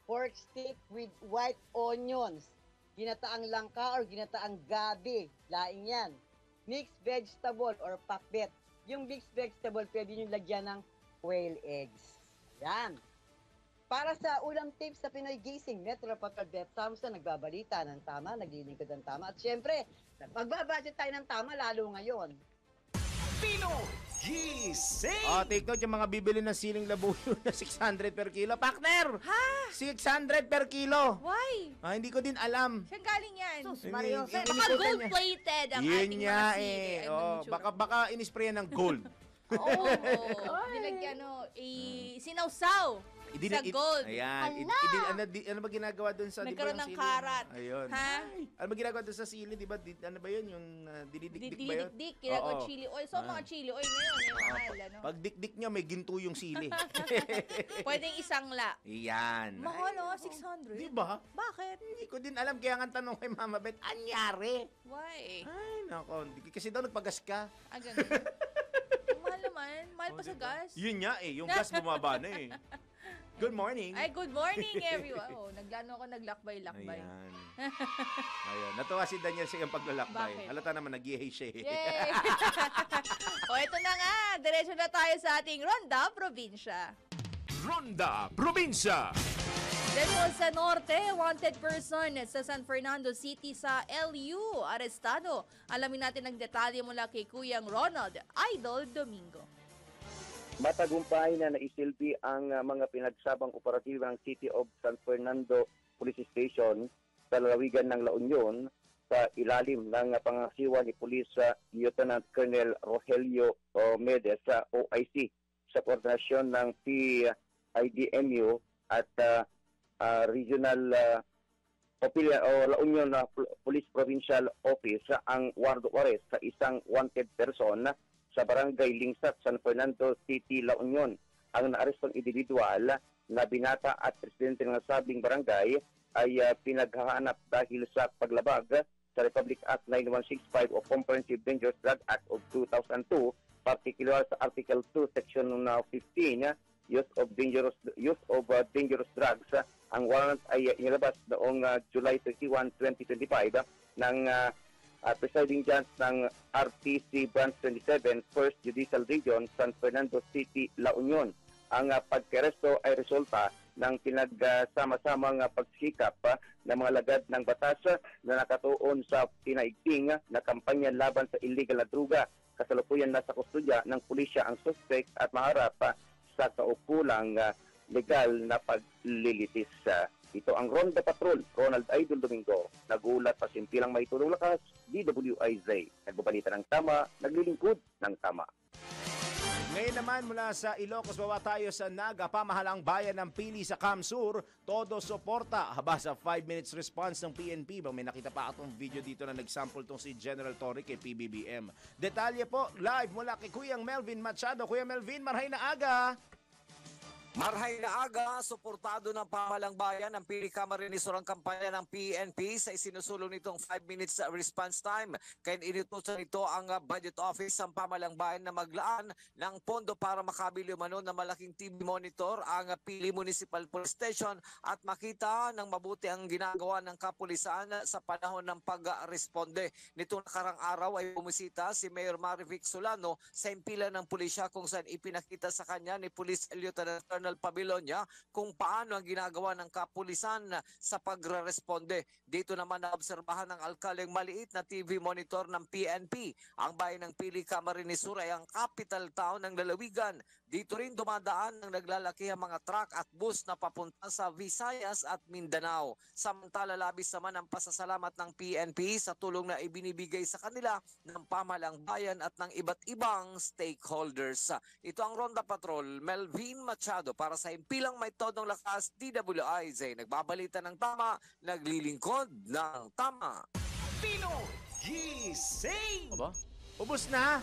pork stick with white onions, ginataang langka or ginataang gabi, laing yan. Mixed vegetable or pakbet. Yung mixed vegetable, pwede nyo lagyan ng quail eggs. Yan. Para sa ulam tips sa Pinoy Gising, Metro Papel Beth Samson, nagbabalita ng tama, naglilingkod ng tama. At syempre, magbabudget tayo ng tama, lalo ngayon. Pinoy Gising! Take note yung mga bibili ng siling labuyo na 600 per kilo. Partner! Ha? 600 per kilo. Why? Hindi ko din alam. Saan galing yan? Sus, Mario. Baka gold-plated ang ating mga sili. Baka inisprayan ng gold. Oo. Nilagyan, sinawsaw. Sa gold. Ayan. Ano ba ginagawa doon sa nagkaroon ng karat. Ayun. Ha? Ano ba ginagawa doon sa sili, di ba? Ano ba yun? Yung dinidikdik ba yun? Dinidikdik. Ginagawa chili oil. So, mga chili oil ngayon, mahal. Pag dikdik nyo, may ginto yung sili. Pwedeng isangla. Iyan. Mahal, 600. Di ba? Bakit? Hindi ko din alam. Kaya nga tanong kay Mama Beth, anyari? Why? Ay, nako. Kasi daw nagpagas ka. Ganun. Mahal naman. Mahal pa sa gas. Yun nga yung gas bumaba na eh. Good morning. Ay, good morning everyone. Naglakbay-lakbay. Ayun. Natuwa si Daniel sa iyong paglalakbay. Bakit? Halata naman, nag-yehey siya. Yay! Ito na nga. Diretso na tayo sa ating Ronda Probinsya. Ronda Probinsya. Dito sa Norte, wanted person sa San Fernando City sa LU, arestado. Alamin natin ang detalye mula kay Kuyang Ronald Idol Domingo. Matagumpay na naisilbi ang mga pinagsabang operatiba ng City of San Fernando Police Station sa lalawigan ng La Union sa ilalim ng pangasiwa ni Police Lieutenant Colonel Rogelio Medes sa OIC sa koordinasyon ng PIDMU at Regional La Union Police Provincial Office ang warrant of arrest sa isang wanted person sa Barangay Lingsat, San Fernando City, La Union. Ang naarestong individual na binata at presidente ng sabing barangay ay pinaghahanap dahil sa paglabag sa Republic Act 9165 o Comprehensive Dangerous Drug Act of 2002, particular sa Article 2, Section 15, use of dangerous drugs. Ang warrant ay inilabas noong July 31, 2025 ng presiding judge ng RTC Branch 27, 1st Judicial Region, San Fernando City, La Union. Ang pagkeresto ay resulta ng pinagsama-samang pagsikap ng mga lagad ng batas na nakatuon sa pinaigting na kampanya laban sa illegal na druga. Kasalukuyan nasa kustodya ng pulisya ang suspect at maharap sa kaukulang legal na paglilitis. Ito ang Ronda Patrol, Ronald Idol Domingo. Nagulat pa simpilang may tulong lakas, DWIZ. Nagbabalita ng tama, naglilingkod ng tama. Ngayon naman mula sa Ilocos, baba tayo sa Naga, pamahalang bayan ng Pili sa Kamsur, todo suporta. Haba sa 5 minutes response ng PNP. May nakita pa akong video dito na nagsample tong si General Torre kay PBBM. Detalye po, live mula kay Kuyang Melvin Machado. Kuya Melvin, marhay na aga! Marhay na aga, suportado ng pamahalang bayan ang Pili Camarines ang kampanya ng PNP sa isinusulong nitong 5 minutes response time. Kaya inutusan nito ang budget office ng pamahalang bayan na maglaan ng pondo para makabili umano ng malaking TV monitor ang Pili Municipal Police Station at makita ng mabuti ang ginagawa ng kapulisan sa panahon ng pag-responde. Nitong nakarang araw ay bumisita si Mayor Marivic Solano sa impilan ng pulisya kung saan ipinakita sa kanya ni Police Lieutenant Colonel Pabilonia kung paano ang ginagawa ng kapulisan sa pagre-responde. Dito naman naobserbahan ng alkaleng maliit na TV monitor ng PNP. Ang bayan ng Pili Camarines Sur ay ang capital town ng lalawigan. Dito rin dumadaan ng naglalakihang mga truck at bus na papunta sa Visayas at Mindanao. Samantala labis naman ang pasasalamat ng PNP sa tulong na ibinibigay sa kanila ng pamahalang bayan at ng iba't ibang stakeholders. Ito ang Ronda Patrol, Melvin Machado para sa impilang may todong lakas, DWIZ. Nagbabalita ng tama, naglilingkod ng tama. Pinoy Gising! Aba, ubos na!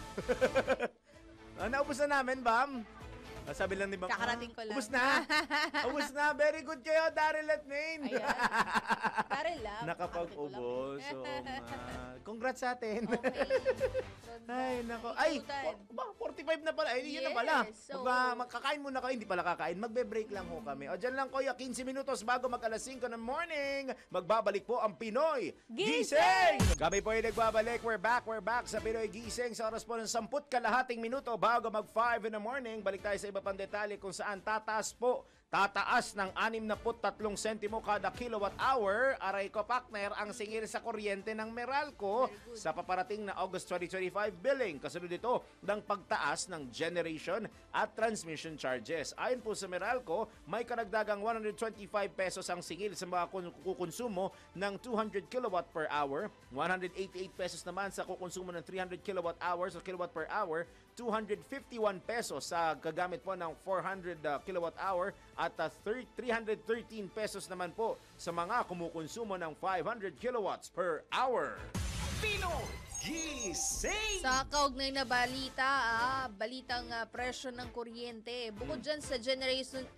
Naubos na namin, Bam. Sabi lang ni Bam. Kakarating ko lang. Ubos na. Ubos na. Very good kayo, Daryl at Maine. Ayan. Daryl lang. Nakapag-ubos. So, congrats sa atin. Okay. Ay, nako. Ay, 45 na pala. Ay, yun na pala. So, Magkakain muna kayo. Hindi pala kakain. Magbe-break lang ho kami. O, dyan lang kuya. 15 minutos bago mag-alas 5 ng morning. Magbabalik po ang Pinoy Gising! Kami po ay nagbabalik. We're back sa Pinoy Gising. Sa oras po ng 10 kalahating minuto bago mag-5 in the morning. Balik tayo sa iba pang detalye kung saan tataas ng 63 sentimo kada kilowatt hour, aray ko partner, ang singil sa kuryente ng Meralco sa paparating na August 2025 billing. Kasunod ito ng pagtaas ng generation at transmission charges. Ayon po sa Meralco, may karagdagang 125 pesos ang singil sa mga kukonsumo ng 200 kilowatt per hour, 188 pesos naman sa kukonsumo ng 300 kilowatt hours o kilowatt per hour, 251 pesos sa gagamit po ng 400 kilowatt hour at 313 pesos naman po sa mga kumukonsumo ng 500 kilowatts per hour. Pinoy Gising! Sa kaugnay na balitang presyo ng kuryente. Bukod dyan sa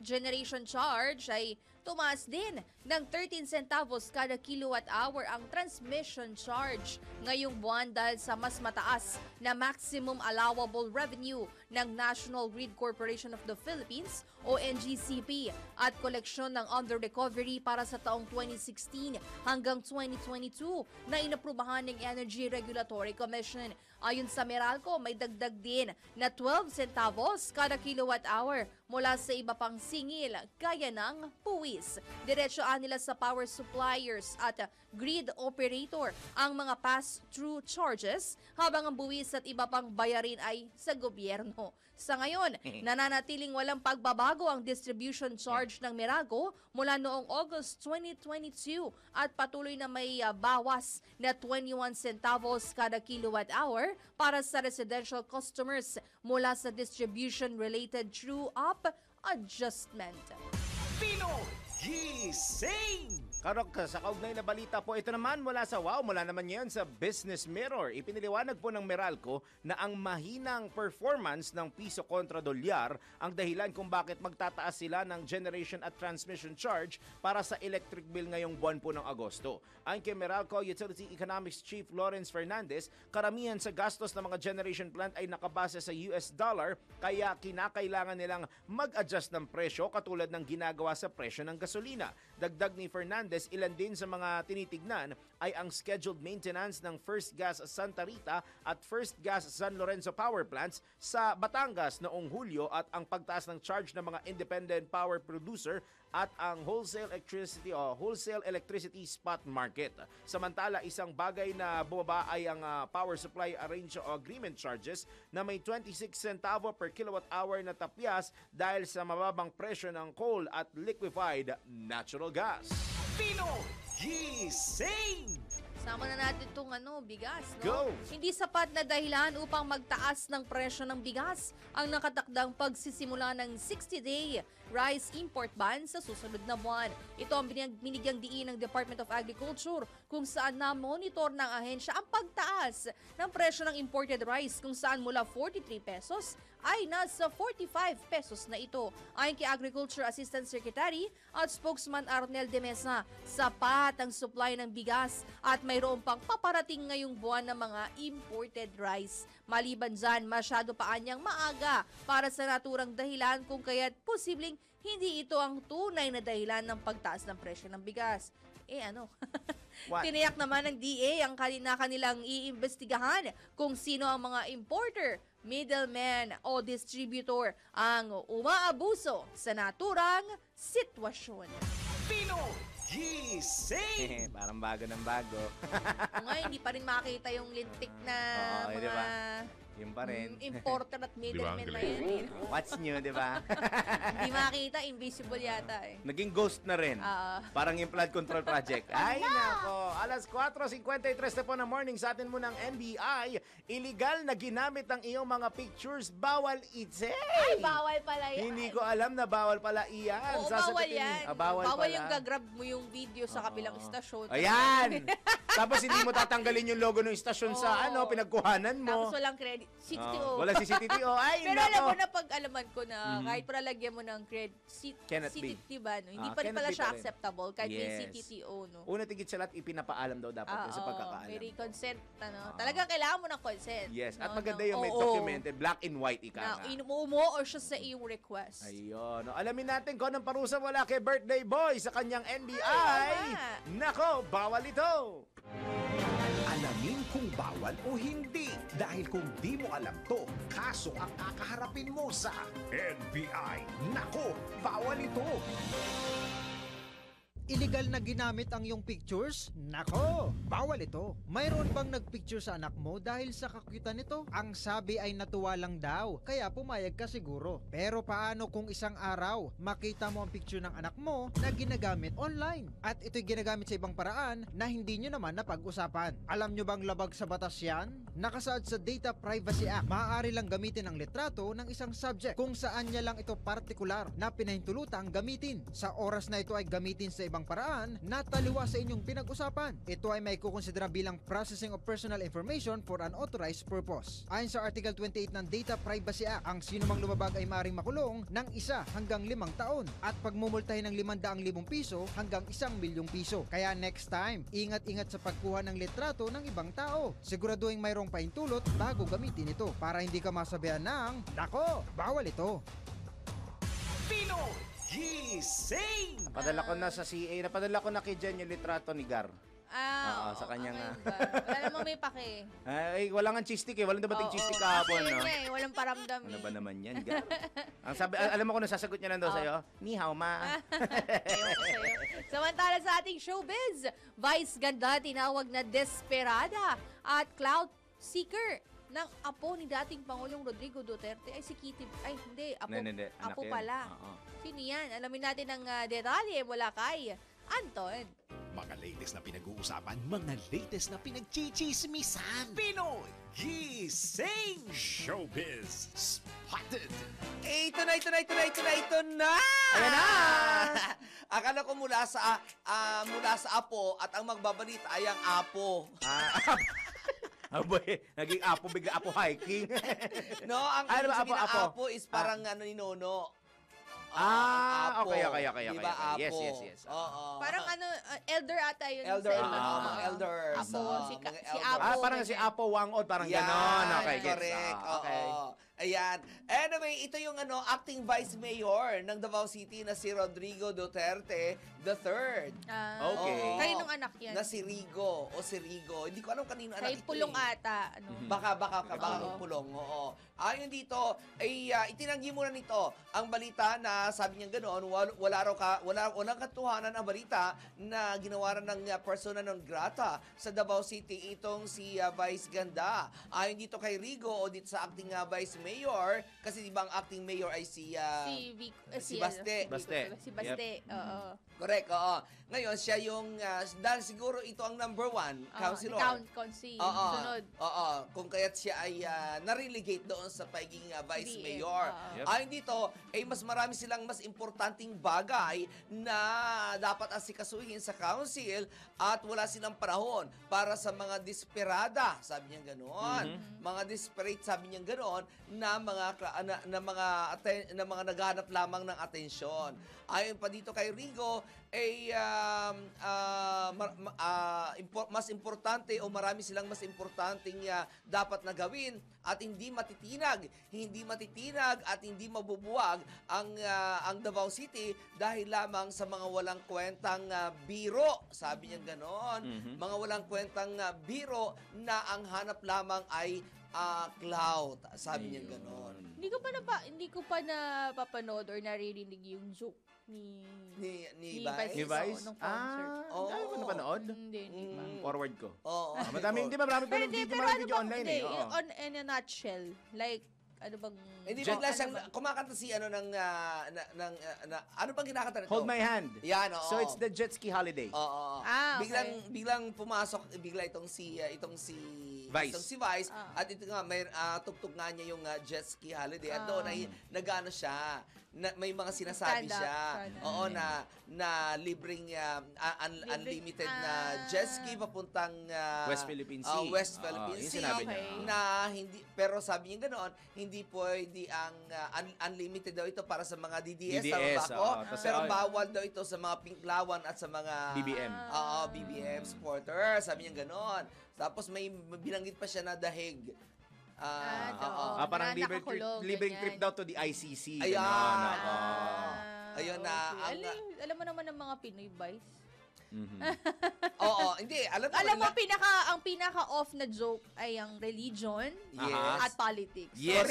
generation charge ay tumaas din ng 13 centavos kada kilowatt hour ang transmission charge ngayong buwan dahil sa mas mataas na maximum allowable revenue ng National Grid Corporation of the Philippines o NGCP at koleksyon ng under recovery para sa taong 2016 hanggang 2022 na inaprubahan ng Energy Regulatory Commission. Ayon sa Meralco, may dagdag din na 12 centavos kada kilowatt hour mula sa iba pang singil gaya ng buwis. Diretsoan nila sa power suppliers at grid operator ang mga pass-through charges habang ang buwis at iba pang bayarin ay sa gobyerno. Sa ngayon, nananatiling walang pagbabago ang distribution charge ng Meralco mula noong August 2022 at patuloy na may bawas na 21 centavos kada kilowatt hour para sa residential customers mula sa distribution-related true-up adjustment. Pinoy Gising! Karok, sa kaugnay na balita po, ito naman mula sa mula naman ngayon sa Business Mirror. Ipiniliwanag po ng Meralco na ang mahinang performance ng piso kontra dolyar ang dahilan kung bakit magtataas sila ng generation at transmission charge para sa electric bill ngayong buwan po ng Agosto. Ayon kay Meralco Utility Economics Chief Lawrence Fernandez, karamihan sa gastos ng mga generation plant ay nakabase sa US dollar kaya kinakailangan nilang mag-adjust ng presyo katulad ng ginagawa sa presyo ng gasolina. Dagdag ni Fernandez, ilan din sa mga tinitignan ay ang scheduled maintenance ng First Gas Santa Rita at First Gas San Lorenzo power plants sa Batangas noong Hulyo at ang pagtaas ng charge ng mga independent power producer at ang wholesale electricity spot market. Samantala, isang bagay na bumaba ay ang power supply agreement charges na may 26 centavo per kilowatt hour na tapyas dahil sa mababang presyo ng coal at liquefied natural gas. Pinoy Gising! Sama na natin itong bigas, no? Go! Hindi sapat na dahilan upang magtaas ng presyo ng bigas ang nakatakdang pagsisimula ng 60-day rice import ban sa susunod na buwan. Ito ang binigyang diin ng Department of Agriculture kung saan na-monitor ng ahensya ang pagtaas ng presyo ng imported rice kung saan mula 43 pesos ay nasa 45 pesos na ito. Ayon kay Agriculture Assistant Secretary at spokesman Arnel de Mesa, sapat ang supply ng bigas at mayroon pang paparating ngayong buwan ng mga imported rice. Maliban dyan, masyado pa anyang maaga para sa naturang dahilan kung kaya't posibleng hindi ito ang tunay na dahilan ng pagtaas ng presyo ng bigas. Tiniyak naman ng DA ang kanilang iimbestigahan kung sino ang mga importer, middleman o distributor ang umaabuso sa naturang sitwasyon. Pinoy Gising! Parang bago ng bago. Ngayon, hindi pa rin makita yung lintik na Oo, mga diba? Yun pa rin. importer at middleman na yan. What's new, di ba? Hindi makita, invisible yata eh. Naging ghost na rin. Parang yung flood control project. Ay, nako. Alas 4:53 na po ng morning sa atin mo ng NBI. Illegal na ginamit ang iyong mga pictures. Bawal i-say. Ay, bawal pala yan. Hindi ko alam na bawal pala iyan. Oo, Sasagutin bawal ni- yan. Bawal pala. yung gagrab mo yung video sa kabilang istasyon. Ayan! Tapos hindi mo tatanggalin yung logo ng istasyon sa Oo. pinagkuhanan mo. Tapos walang credit. CTO. Wala si CTO. Ay, Pero nako. alam mo na pag-alaman ko na kahit para lagyan mo ng credit, Cannot be. diba, no? Hindi Ah, pa rin cannot pala be siya pa rin. acceptable kahit may Yes. CTTO, no? Una tigit sa lahat, ipinapaalam daw dapat yun sa pagkakaalam. Very consent, Talagang kailangan mo ng consent. Yes, at no, maganda no? yung may Oo. documented, black and white ika Na nga. umuo siya sa iyong request. Ayun. No, alamin natin kung anong parusa wala kay birthday boy sa kanyang NBI. Ay, oo nga. Nako, bawal ito. Alamin kung bawal o hindi. Dahil kung di mo alam to, kaso ang kakaharapin mo sa NBI. Nako, bawal ito. Illegal na ginamit ang iyong pictures? Nako, bawal ito. Mayroon bang nagpicture sa anak mo dahil sa kakutan nito? Ang sabi ay natuwa lang daw, kaya pumayag ka siguro. Pero paano kung isang araw, makita mo ang picture ng anak mo na ginagamit online? At ito'y ginagamit sa ibang paraan na hindi nyo naman napag-usapan. Alam nyo bang labag sa batas yan? Nakasaad sa Data Privacy Act, maaari lang gamitin ang litrato ng isang subject kung saan niya lang ito partikular na pinahintulutang gamitin. Sa oras na ito ay gamitin sa ibang paraan na taliwa sa inyong pinag-usapan. Ito ay may kukonsidera bilang processing of personal information for an authorized purpose. Ayon sa Article 28 ng Data Privacy Act, ang sinumang lumabag ay maaaring makulong ng 1 hanggang 5 taon at pagmumultahin ng 500,000 piso hanggang 1,000,000 piso. Kaya next time, ingat-ingat sa pagkuha ng litrato ng ibang tao. Siguraduhin mayroong pahintulot bago gamitin ito para hindi ka masabihan ng, "Nako, bawal ito." Pinoy Gising! Napadala ko na sa CA, napadala ko na kay Jen yung litrato ni Gar. Oo, sa kanyang, Wala namang may pake. Ay, wala nga cheese stick eh. Walang dabating cheese stick Kasi kahapon, yun no? nga eh, walang paramdam Ano eh. ba naman yan, Gar? Ang sabi, alam mo kung nasasagot niya lang daw sa'yo? Ni hao ma. Ewan ko sa'yo. Samantala sa ating showbiz, Vice ganda tinawag na desperada at cloud seeker ng apo ni dating Pangulong Rodrigo Duterte ay si Kitty. Ay, hindi. Apo, Hindi, anak apo yan. pala. Oo. Sino yan? Alamin natin ang detalye mula kay Anton. Mga latest na pinag-uusapan, mga latest na pinagchichismisan. Pinoy Gising! Showbiz Spotted! Ito na! Ayan na! Akala ko mula sa apo at ang magbabalita ay ang apo. Aboy, naging apo, bigla apo hiking. No, ang Ano ba, ibig sabihin ng apo? apo is parang ni Nono. Ah, apo. okay. Diba, apo? Yes. Oo. Parang elder ata yun. Elder, sa iba. mga elders. Apo, Oo, si mga si elders. Apo. Parang si ganyan. Apo Wangod, parang Yan, ganon. Okay, gets. correct. Okay. Oo. Ayan. Anyway, ito yung acting vice mayor ng Davao City na si Rodrigo Duterte III. Okay. Oo. Kaninong anak yan? Na si Rigo o si Rigo. Hindi ko alam kanino anak Kay ito Pulong eh. ata. Baka Oo. Pulong, oo. Ayon dito, ay itinanggi muna nito ang balita na sabi niya ganoon, walang katuhanan ang balita na ginawa ng persona non grata sa Davao City itong si Vice Ganda. Ayon dito kay Rigo o dito sa acting Vice Mayor, kasi di ba ang acting mayor ay si Baste. Si Baste, oo. Correct, oo. Ngayon, siya yung, dahil siguro ito ang number one, councilor. Sunod. Oo, kung kaya't siya ay na-relegate doon sa pagiging vice BM, mayor. oo. Ayon dito, mas marami silang mas importanteng bagay na dapat asikasuhin sa council at wala silang panahon para sa mga desperada, sabi niya ganoon. Mga desperate, sabi niya ganoon, na mga naghahanap lamang ng atensyon. Ayon pa dito kay Rigo, mas importante o marami silang mas importanteng dapat na gawin at hindi matitinag at hindi mabubuwag ang Davao City dahil lamang sa mga walang kwentang biro, sabi niya ganoon. Mga walang kwentang biro na ang hanap lamang ay clout, sabi niya ganoon. Hindi ko pa napapanood or naririnig yung joke ni Vice? Vice? nung concert. Dami mo napanood? Hindi pa. Forward ko. Oo. Madami, hindi marami pa ng video online eh. Oo. In a nutshell, like, ano bang... Hindi bigla siyang kumakanta si ano bang kinakanta nito? Hold My Hand. Yan, oo. So it's the jet ski holiday. Oo. Okay. Biglang pumasok itong si Vice. Itong si Vice at ito nga may tugtog nga niya yung jet ski holiday at doon ay nagano siya. May mga sinasabi Stand up, siya. stand up. Oo, na libreng unlimited na jet ski papuntang West Philippine Sea. West Philippine yung Sea. sinabi niya. Na hindi, pero sabi niya ganoon, hindi pwede ang unlimited daw ito para sa mga DDS, tama ba ako? Pero bawal daw ito sa mga Pinklawan at sa mga BBM. BBM supporter, sabi niya ganoon. Tapos may binanggit pa siya na dahig. Parang nakakulong, libreng ganyan. trip daw to the ICC. Ayan. Ayun na. Alam mo naman ng mga Pinoy Vice. Oo, hindi. Alam mo, ang pinaka-off na joke ay ang religion at politics. Yes.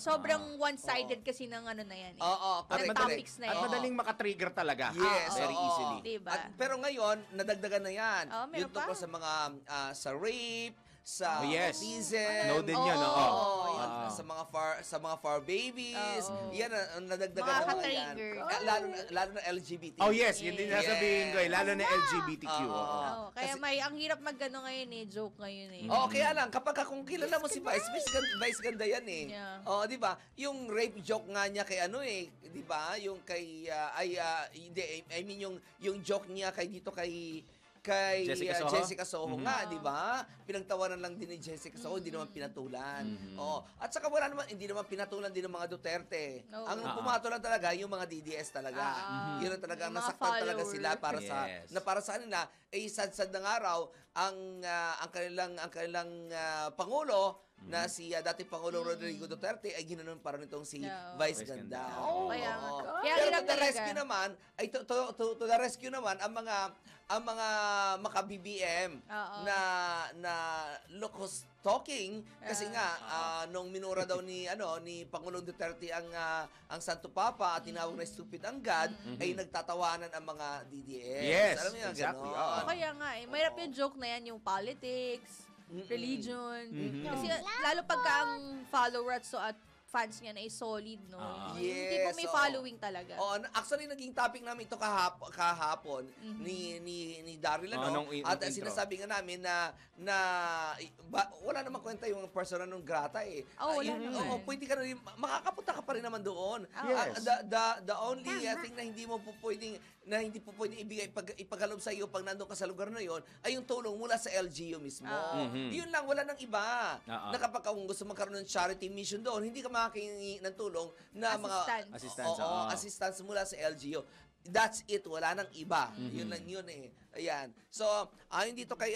Sobrang one-sided kasi ng ano na yan. Oo, correct. Topics na yan. At madaling makatrigger talaga. Yes, Very easily. Diba? Pero ngayon, nadagdagan na yan. Meron Yung tungkol pa? sa mga sa rape, sa yes. autism. Noted yun, sa mga far babies. Yan ang nadagdagan na yan. Lalo na LGBT. Oh yes, yun din nasabihin ko eh. Lalo na LGBTQ. Kaya ang hirap mag-ano ngayon joke ngayon eh. Kaya lang, kung kilala mo si Vice ganda yan eh. Yeah. Di ba? Yung rape joke nga niya kay di ba? Yung kay, yung joke niya kay Jessica Soho nga, di ba? Pinagtawanan lang din ni Jessica Soho, hindi naman pinatulan. At saka hindi naman pinatulan din ng mga Duterte. Ang pumatulan talaga yung mga DDS talaga. Yun ang talaga, nasaktan talaga sila para sa kanila, sad-sad ng araw ang kanilang Pangulo na si dating Pangulong Rodrigo Duterte ay ginanon para nitong si Vice Ganda. Pero to the rescue naman, to the rescue naman ang mga maka-BBM na locos talking kasi nga nung minura daw ni Pangulong Duterte ang Santo Papa at tinawag na stupid ang God ay nagtatawanan ang mga DDS. Yes, alam niyo exactly. Kaya nga mahirap yung joke na yan, yung politics, religion. Kasi lalo pagka ang followers at fans niya na solid, no? Hindi po may following talaga. Actually, naging topic namin ito kahapon ni Daryl, at sinasabi nga namin na wala namang kwenta yung persona nung grata eh. Wala naman. Pwede ka rin, makakapunta ka pa rin naman doon. Yes. The only thing na hindi po pwedeng ipagalob sa iyo pag nandun ka sa lugar na yon ay yung tulong mula sa LGU mismo. Yun lang, wala nang iba. Na kapag kung gusto magkaroon ng charity mission doon, hindi ka makakingi ng tulong na assistance assistance mula sa LGU. that's it, wala nang iba. Yun lang yun eh. Ayan. So, ayon dito kay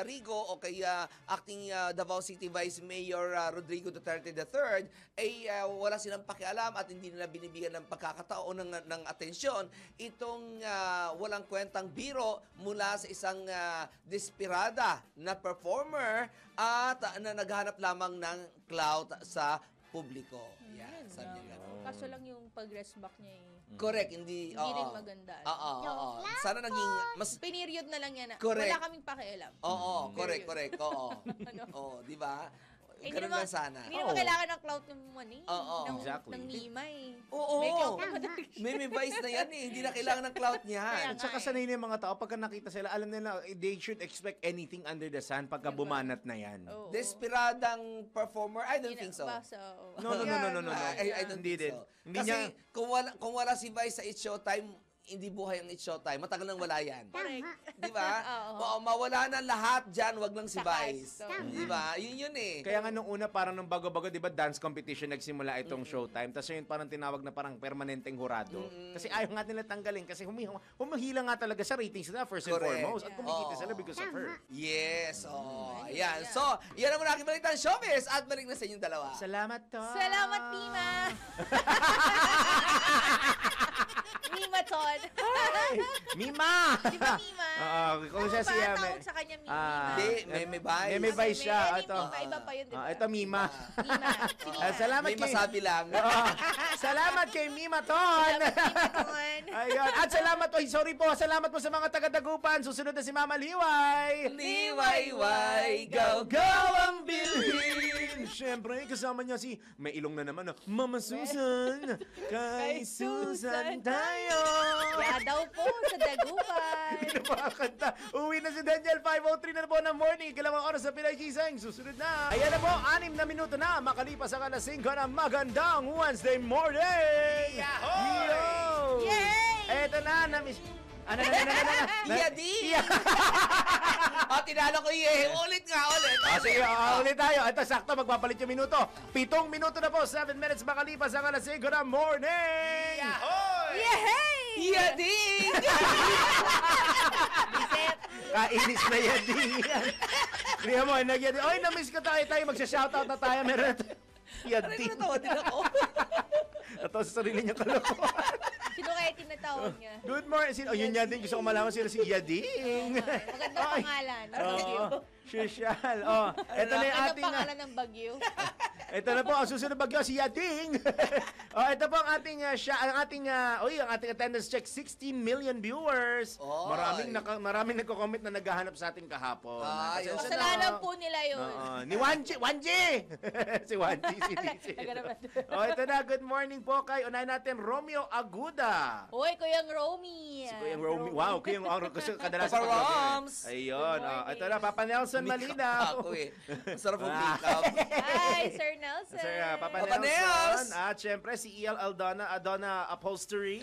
Rigo o kay acting Davao City Vice Mayor Rodrigo Duterte III ay wala silang pakialam at hindi nila binibigyan ng pagkakataon ng atensyon itong walang kwentang biro mula sa isang desperada na performer at na naghanap lamang ng clout sa publiko. Yan, sabi niya. Kaso lang yung pag-rest back niya Correct, hindi rin maganda. Oo. Sana naging mas Pineriod na lang yan. Correct. Wala kaming pakialam. Oo, correct. Oo. Oo, di ba? Ganun lang sana. Hindi naman kailangan ng clout ng money. Exactly. Ng Mima Oo. May clout naman. May vice na yan eh. Hindi na kailangan ng clout niyan. At saka sanay na yung mga tao, pagka nakita sila, alam nila, they should expect anything under the sun pagka bumanat na yan. Desperadang performer? I don't think so. No. I don't think so. Kasi kung wala si Vice sa It's Showtime, hindi buhay ang It's Showtime. Matagal nang wala yan. Di ba? Mawala na lahat dyan, wag lang si Vice. Di ba? Yun eh. Kaya nga nung una, parang nung bago-bago, di ba, dance competition nagsimula itong Showtime. Tapos yun parang tinawag na parang permanenteng hurado. Kasi ayaw nga nila tanggalin. Kasi humihila nga talaga sa ratings na first and foremost. At kumikita sila because of her. Yes. Ayan. So, yan ang muna aking balitan, showbiz. At balik na sa inyong dalawa. Salamat to. Salamat, Mima. Mima Ton. Mima! Di ba Mima? Kung siya siya. Tawag sa kanya Mima. Hindi, may Vice. May Vice siya. Iba pa yun, di ba? Ito Mima. Mima. Si Mima. Salamat May masabi lang. Salamat kay Mima Ton. Ayun. At salamat po. Sorry po. Salamat po sa mga taga-Dagupan. Susunod na si Mama Liway. Liway, go, Go ang bilhin! Siyempre, kasama niya si, may ilong na naman, Mama Susan. Kay Susan tayo. Kaya daw po sa Dagupan. Hindi na makakanta. Uwi na si Daniel, 5:03 na po ng morning. Ikalawang oras sa Pinay Gising. Susunod na. Ayan na po, 6 na minuto na. Makalipas ang alas 5 na magandang Wednesday morning. Yahoo! Yay! Eto na, na-miss. Yadi! Tinalo ko ulit nga. Sige, ulit tayo. Ito, sakto, magpapalit yung minuto. 7 minuto na po, 7 minutes makalipas ang alas 5 na morning. Yahoy! Yay! Yading! Kainis na yading yan. Kaya mo, nagyading. Oy, na-miss ko tayo. Magsha-shoutout na tayo. Meron yading. Natawa din ako. Ito sa sarili niya kalokohan. Sino kaya tinatawag niya? Good morning. Yun yading. Gusto ko malaman sila si Yading. Magandang pangalan. Social. Ito na yung ating... pangalan ng bagyo? Ito na po, ang susunod bagyo, si Yading. Ito po ang ating attendance check, 16 million viewers. Maraming nagko-comment na naghahanap sa ating kahapon. Kasalanan po nila yun. Ni Wanji! Si Wanji, si DC. Ito na, good morning po kay unahin natin, Romeo Aguda. Uy, Kuyang Romy. Si Kuyang Romy. Wow, Kuyang Romy. Kasi kadalasan Papa Roms. Ayun. Ito na, Papa Nelson Malinaw. Ako Masarap ang makeup. Hi, Sir Nelson. Sir, Papa Nelson. Nels. At syempre, si E.L. Adona Upholstery.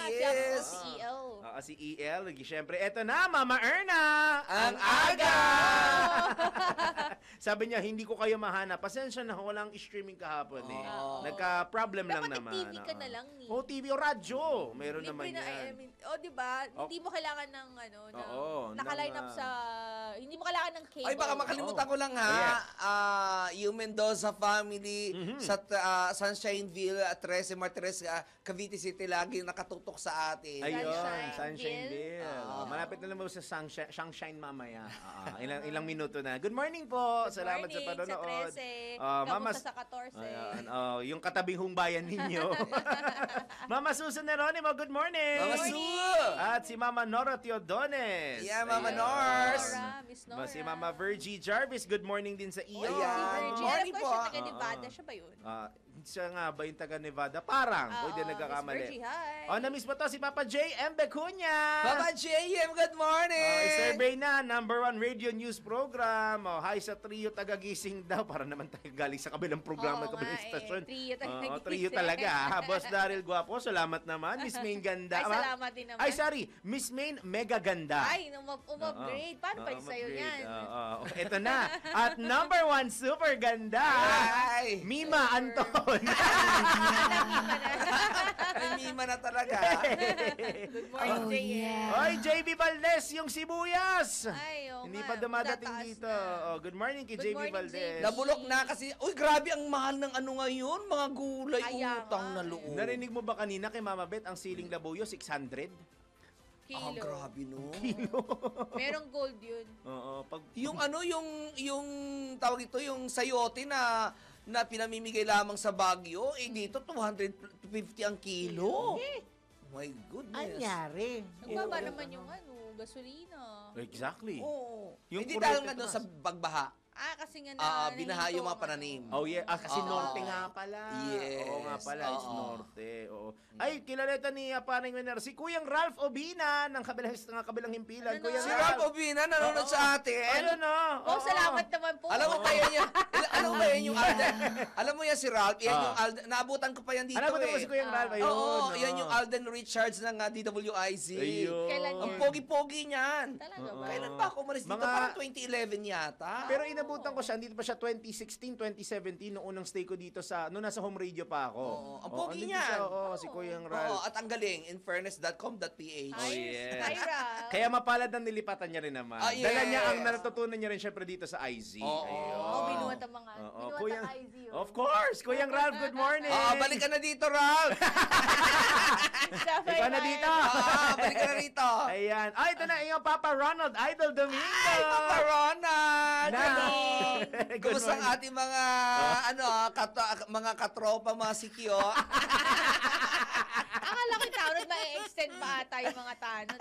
Yes. Si E.L. Si E.L. Syempre, eto na, Mama Erna. Ang aga! Sabi niya, hindi ko kayo mahanap. Pasensya na, walang streaming kahapon eh. Nagka-problem lang Dapat naman. TV ka na lang ni. TV o radyo. Meron naman yan. Diba? Hindi mo kailangan ng naka-line up sa... Hindi mo kailangan ng cable. Ay, baka makalimutan ko lang ha. Yung Mendoza family sa Sunshineville, 13 Martires, Cavite City, lagi nakatutok sa atin. Ayun, Sunshineville. Malapit na naman sa Sunshine mamaya. Ilang minuto na. Good morning po. Salamat sa panonood. Kamusta sa 14? Yung katabing humbayan ninyo. Mama Susan Neronimo, good morning. Mama Su! At si Mama Nora Teodones. Yeah, Mama Nors. Miss Nora. Si Mama Virgie Jarvis, good morning din sa iyo. Good morning po. Siya taga-Nevada, siya ba yun? Siya nga ba yung taga-Nevada? Parang. Pwede nagkakamali. Miss Virgie, hi. Na-miss mo to si Papa J.M. Becuña. Papa J.M., good morning. Survey na, #1 radio news program. Hi sa trio taga-gising daw. Para naman tayo galing sa kabilang programa, kabilang stasyon. Trio taga-gising. Trio talaga. Boss Daryl Guapo, salamat naman. Miss Main Ganda. Ay, salamat din naman. Ay, sorry. Miss Main Mega Ganda. Ay, umupgrade. Paano pa sa'yo yan? Ito na. At #1 super ganda. Mima Anton. Ay, Mima na talaga. Good morning, JM. Oy, JB Valdez, yung sibuyas. Ay, oo Hindi nga, pa dumadating tataas dito. na. Oh, good morning kay Good JB morning, Valdez. JB. Nabulok na kasi, uy, grabe ang mahal ng ano ngayon, mga gulay, Kaya utang nga. na loob. Narinig mo ba kanina kay Mama Bet ang siling labuyo 600? Ah, Kilo. grabe no. Merong gold yun. Oo, pag Yung ano, yung tawag ito, yung sayote na pinamimigay lamang sa Baguio, dito 250 ang kilo. My goodness. Anyari. Nagbaba naman yung gasolina. Exactly. Oo. Yung Hindi dahil kuryente nga doon tumaas. sa bagbaha. Kasi nga Binaha yung mga nahinto ang pananim. Oh yeah, kasi Oo. norte nga pala. Yes. Oo nga pala, it's Oo. norte. Oo. Ay, kilala ito ni Panay Winner, si Kuyang Ralph Obina ng kabilang himpilan. Ano Kuya na? Si Rob Obina nanonood sa atin. Ayun na. Oh, salamat naman po. Alam mo kaya niya, alam mo yan yung Alden. Alam mo yan si Ralph, yan yung Alden. Naabutan ko pa yan dito Ano ba eh. si Kuyang Ralph? Ayun. Oo, yan yung Alden Richards ng DWIZ. Ayun. Kailan Ang yan? pogi-pogi niyan. Talaga ba? Kailan ba ako umalis dito? Mga- Parang 2011 yata. Pero inabutan ko siya, dito pa siya 2016, 2017, noong unang stay ko dito noong nasa home radio pa ako. Oo, ang pogi andito niyan. siya, oo, si Kuyang Oo, Ralph. at ang galing, infairness.com.ph. Oh, yes. Hi, Ralph. Kaya mapalad ang nilipatan niya rin naman. Ah, yes. Dala niya ang natutunan niya rin syempre dito sa IZ. Oo. Ayun. Oh, binuhat ang mga. Oo, Binuhat Kuyang- ang IZ. Of course! Kuyang Ralph, good morning! Balik ka na dito, Ralph. Ikaw na dito! Balik ka na rito. Ayan. Ay, ito na iyong Papa Ronald, Idol Domingo! Ay, Papa Ronald! Na. Hello! Good Kumusta ang morning. ating mga, mga katropa, mga sikyo? Akala ko tanod, ma-extend pa ata yung mga tanod.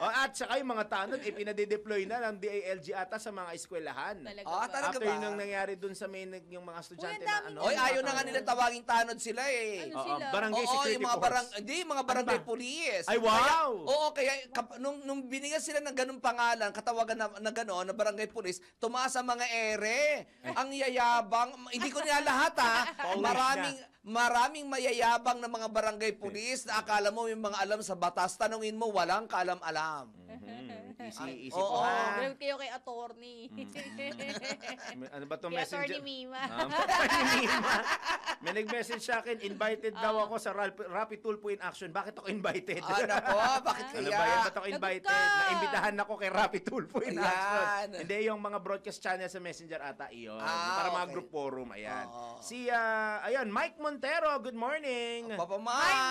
At saka yung mga tanod, ipinade-deploy na ng DILG ata sa mga eskwelahan. Talaga Ah, ba? talaga After ba? nung nangyari dun sa may yung mga estudyante Uy, ang na dami ano. Oy, ayaw na nga nila tawaging tanod sila eh. Ano sila? Barangay Oo, Security yung mga Force. mga barangay Ano ba? police. Ay, wow! Kaya nung binigyan sila ng ganung pangalan, katawagan na gano'n, na barangay police, tumaas ang mga ere. Ang yayabang, hindi ko nila lahat ha. Maraming mayayabang na mga barangay police na akala mo yung mga alam sa batas, tanungin mo, walang kaalam-alam. Easy Oo. po ha. Ganun kayo kay attorney. Ano ba itong Kay messenger? attorney Mima. Mima. May nag-message sa akin, invited daw ako sa Rapid Tulpo in Action. Bakit ako invited? Nako, bakit Ano kaya? ba yan? Ba't ako invited? Lagot ka! Naimbitahan ako kay Rapid Tulpo in Ayan. Action. Hindi, yung mga broadcast channel sa Messenger ata, iyon. Para mga okay. group forum, ayan. Oo. Si, ayun, Mike Montero, good morning. Papa Mike. Hi,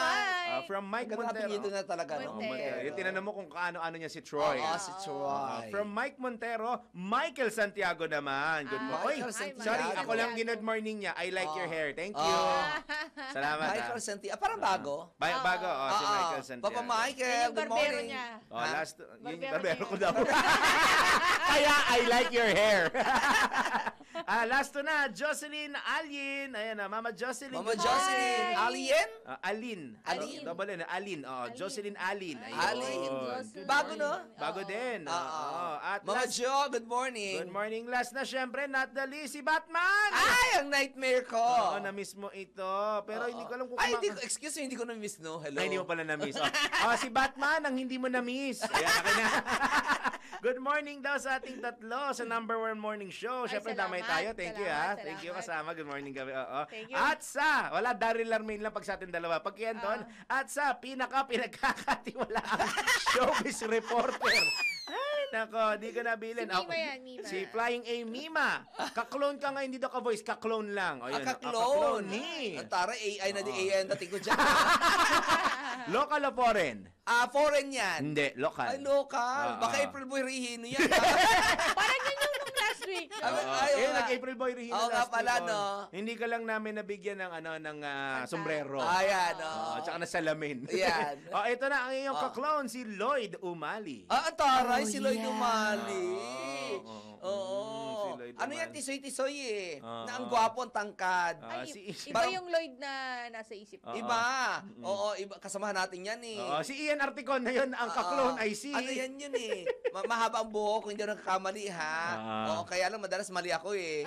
Mike! From Mike Ganda Montero. apelyido na talaga, no? Montero. Yung tinanong mo kung kaano-ano niya si Troy. Oo, si Troy. From Mike Montero, Michael Santiago naman. Good morning. Michael Oy, Santiago. sorry, ako lang good morning niya. I like your hair. Thank you. Salamat. Michael Santiago. Parang bago. Bago, si Michael Santiago. Papa Michael, Yan yung good barbero morning. niya. Last, yun yung Barbero barbero niya ko yun. daw. Kaya I like your hair. Last to na, Jocelyn Alin. Ayan na, Mama Jocelyn. Mama good Jocelyn. morning. Alien? Alin. Alin. Double N, Alin. Jocelyn Alin. Ayun. Alin. Jocelyn. Bago, no? Bago din. At Mama last, Jo, good morning. good morning. Last na syempre, not the least, si Batman. Ay, ang nightmare ko. Oo, na-miss mo ito. Pero hindi ko alam kung Excuse me, hindi ko na-miss, no? Hello. Ay, hindi mo pala na-miss. Si Batman ang hindi mo na-miss. Ayan, akin na. Good morning daw sa ating tatlo sa number 1 morning show. Ay, Siyempre, salamat, damay tayo. Thank you, ha. salamat, Thank you, salamat. kasama. Good morning, gabi. Oo. Thank you. At sa, wala, Daryl Larmain lang pag sa ating dalawa. Pag yan doon. At sa pinagkakatiwalaang showbiz reporter. Ay, nako, di ko nabilin. Si Mima yan, Mima. Si Flying A Mima. Ka-clone ka nga, hindi daw ka-voice. Ka-clone lang. O, yun. Ka-clone. Ni. Ang tara, AI na di AI ang dating ko dyan. Local o foreign? Foreign yan. Hindi, local. Ay, local. Baka Oo. April Boy Rihino yan. Parang yun yung nung last week. No? Nag-April Boy Regina Oo nga last pala, week, no? Hindi ka lang namin nabigyan ng sombrero. Ayan, Tsaka na salamin. Yan. Ito na ang iyong ka-clone, si Lloyd Umali. Ang taray, si Lloyd Umali. Oo. Si Lloyd Ano yan, Umali. tisoy-tisoy eh. Na ang gwapo, ang tangkad. Ay, si iba yung Lloyd na nasa isip ko. Iba. Oo, iba. Kasamahan natin yan eh. Si Ian Articon na yun, ang ka-clone ay si... Ano yan yun eh. Mahaba ang buhok, kung hindi ako nagkakamali ha. Oo, kaya lang madalas mali ako eh.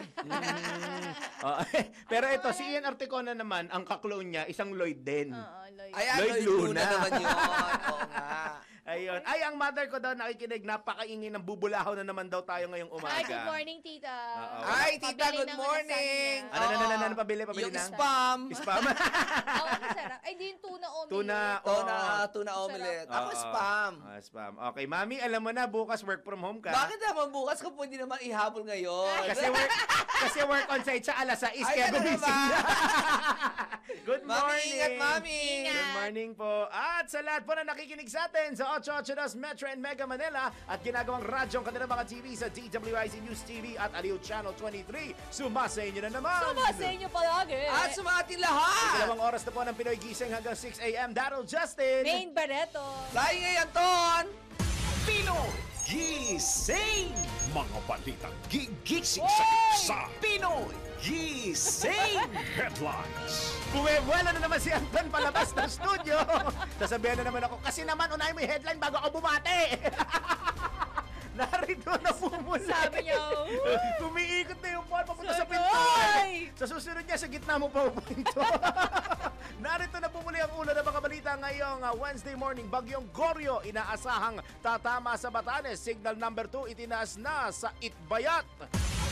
Pero ito, si Ian Articon na naman, ang ka-clone niya, isang Lloyd din. Oo, Lloyd. Ayan, Lloyd Lloyd Luna. Luna naman yun. Oo nga. Ayun. Ay, ang mother ko daw nakikinig, napakaingin ng bubulahaw na naman daw tayo ngayong umaga. Ay, good morning, tita. Ay, tita, Pabili good ng morning. lasagna. Ano, pabili Yung na? spam. Spam. Oo, masarap. Ay, di yung tuna omelette. Tuna omelette. Ako Oo. spam. Spam. Okay, Mami, alam mo na, bukas work from home ka. Bakit naman bukas ka pwede naman ihabol ngayon? Kasi work on site sa alas 6, Ay, kaya ganun gumising ba? na. Good Mami, morning. ingat, Mami. Good morning po. At sa lahat po na nakikinig sa atin sa 882 Metro and Mega Manila at ginagawang radyo ang kanilang mga TV sa DWIC News TV at Aliw Channel 23. Sumasa inyo na naman. Sumasa inyo palagi. At sa mga ating lahat. Dalawang oras na po ng Pinoy Gising hanggang 6 a.m. Daryl Justin. Main Barreto. Laing ngayon, Ton. Pinoy Gising! Mga balitang gigising sa Pinoy Gising! Headlines! Buwewala na naman si Anton palabas ng studio. Sasabihan na naman ako, kasi naman unahin mo yung headline bago ako bumate. Narito na pumuli. Sabi niya, Umiikot na yung phone papunta sa Sabi, pinto. "Ay!" Sa susunod niya, sa gitna mo pa pupunto. Narito na pumuli ang ulo ng mga balita ngayong Wednesday morning. Bagyong Goryo, inaasahang tatama sa Batanes. Signal number 2, itinaas na sa Itbayat.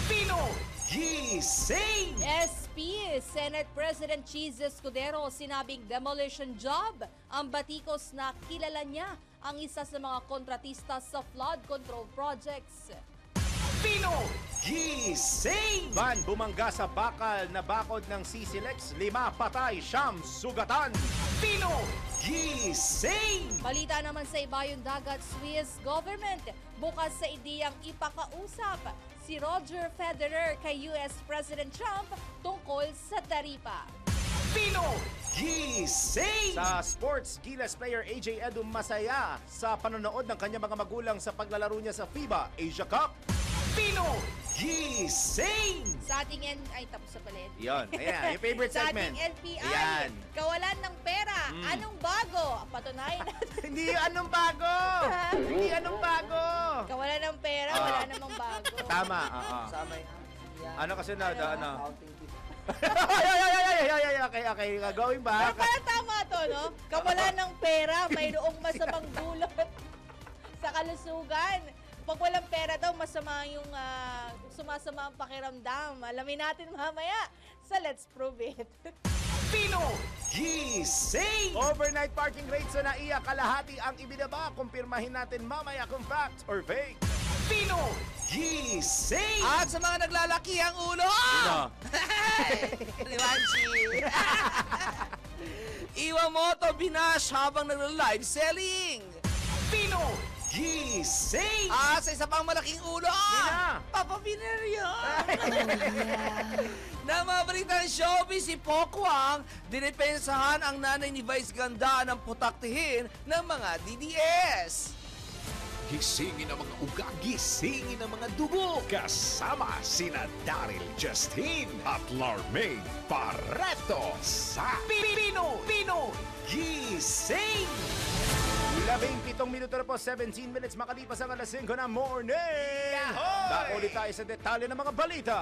Pinoy Gising! SP, Senate President Cheese Escudero sinabing demolition job ang batikos na kilala niya ang isa sa mga kontratista sa flood control projects. Pinoy Gising! Van bumangga sa bakal na bakod ng Sisilex. 5 patay, 9 sugatan. Pinoy Gising! Balita naman sa Ibayong Dagat, Swiss government bukas sa ideyang ipakausap si Roger Federer kay US President Trump tungkol sa taripa. Pinoy Gising! Sa sports, Gilas player AJ Edu masaya sa panonood ng kanyang mga magulang sa paglalaro niya sa FIBA Asia Cup. Pinoy Gising! Sa ating tapos sa pala. Yon, ayan, yung favorite Sa segment. ating NPI, Ayan. kawalan ng pera. Anong bago? Patunayan natin. Hindi anong bago! Hindi anong bago! Kawalan ng pera, wala namang bago. Tama, Sama yan. Ano kasi na, ano? Accounting tip. Okay, going back. Pero parang tama to, no? Kawalan ng pera, mayroong masamang dulot sa kalusugan. Pag walang pera daw, masama yung sumasama ang pakiramdam. Alamin natin mamaya sa Let's Prove It. Pinoy Gising! Overnight parking rates sa NAIA kalahati ang ibinaba. Kumpirmahin natin mamaya kung fact or fake. Pinoy Gising! At sa mga naglalaki ang ulo! Rivanchi! Iwamoto binash habang nagla-live selling! Pinoy Gising! At sa isa pang malaking ulo! Sina? Papa Pinerio! Na mga balita ng showbiz, si Pokwang, dinipensahan ang nanay ni Vice Ganda ng putaktihin ng mga DDS. Gisingin ang mga ugat, gisingin ang mga dugo. Kasama sina Daryl Justin at Larmaine Barreto sa Pinoy Gising! 17 minuto na po, 17 minutes makalipas ang alas 5 na morning. Dako ulit tayo sa detalye ng mga balita.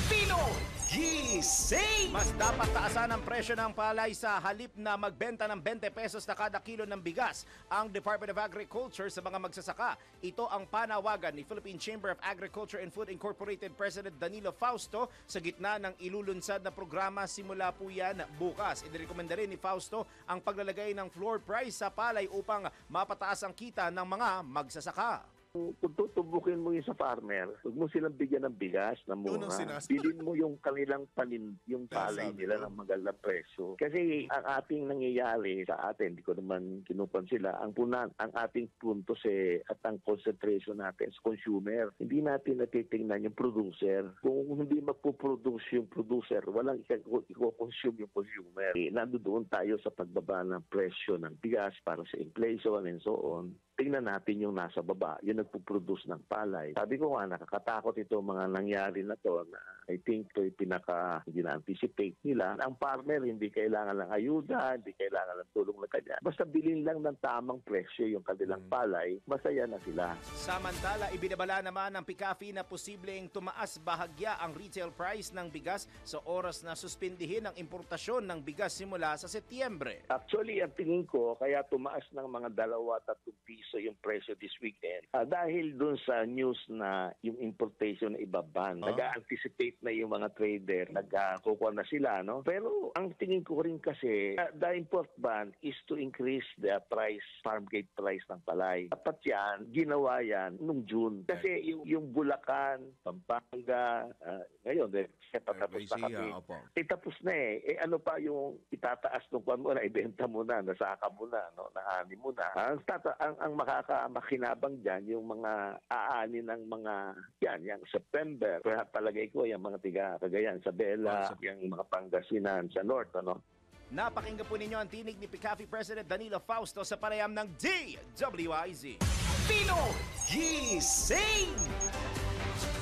Pinoy Gising! Mas dapat taasan ang presyo ng palay sa halip na magbenta ng 20 pesos na kada kilo ng bigas ang Department of Agriculture sa mga magsasaka. Ito ang panawagan ni Philippine Chamber of Agriculture and Food Incorporated President Danilo Fausto sa gitna ng ilulunsad na programa simula po yan bukas. Inirekomenda rin ni Fausto ang paglalagay ng floor price sa palay upang mapataas ang kita ng mga magsasaka. Kung tutubukin mo yung sa farmer, huwag mo silang bigyan ng bigas na mura. Bilhin mo yung kanilang yung palay nila ng magandang presyo. Kasi ang ating nangyayari sa atin, hindi ko naman kinupan sila, ang ating puntos at ang concentration natin sa consumer. Hindi natin natitingnan yung producer. Kung hindi magpo-produce yung producer, walang i-consume yung consumer. Nandoon tayo sa pagbaba ng presyo ng bigas para sa inflation and so on. Tingnan natin yung nasa baba, yung nagpo-produce ng palay. Sabi ko nga, nakakatakot ito mga nangyari na to na I think ito yung hindi na-anticipate nila. Ang farmer hindi kailangan ng ayuda, hindi kailangan ng tulong na kanya. Basta bilhin lang ng tamang presyo yung kanilang palay, masaya na sila. Samantala, ibinabala naman ng PICAFI na posibleng tumaas bahagya ang retail price ng bigas sa oras na suspindihin ang importasyon ng bigas simula sa Setyembre. Actually, ang tingin ko, kaya tumaas ng mga 2-3 piso piso yung presyo this weekend. Dahil dun sa news na yung importation na ibaban, nag-anticipate na yung mga trader, nagkukuha na sila, no? Pero ang tingin ko rin kasi, the import ban is to increase the price, farm gate price ng palay. Dapat yan, ginawa yan nung June. Kasi yung Bulacan, Pampanga, ngayon, tapos na kami. Tapos na eh. Ano pa yung itataas nung kwan mo na, ibenta mo na, nasaka mo na, no? Naani mo na. Ang makakamakinabang dyan, yung mga aani ng mga, yung September, palagay ko, yung mga tiga Cagayan, Isabela, yung mga Pangasinan sa North, ano? Napakinggan po ninyo ang tinig ni PCAFI President Danilo Fausto sa panayam ng DWIZ. Pino Gising!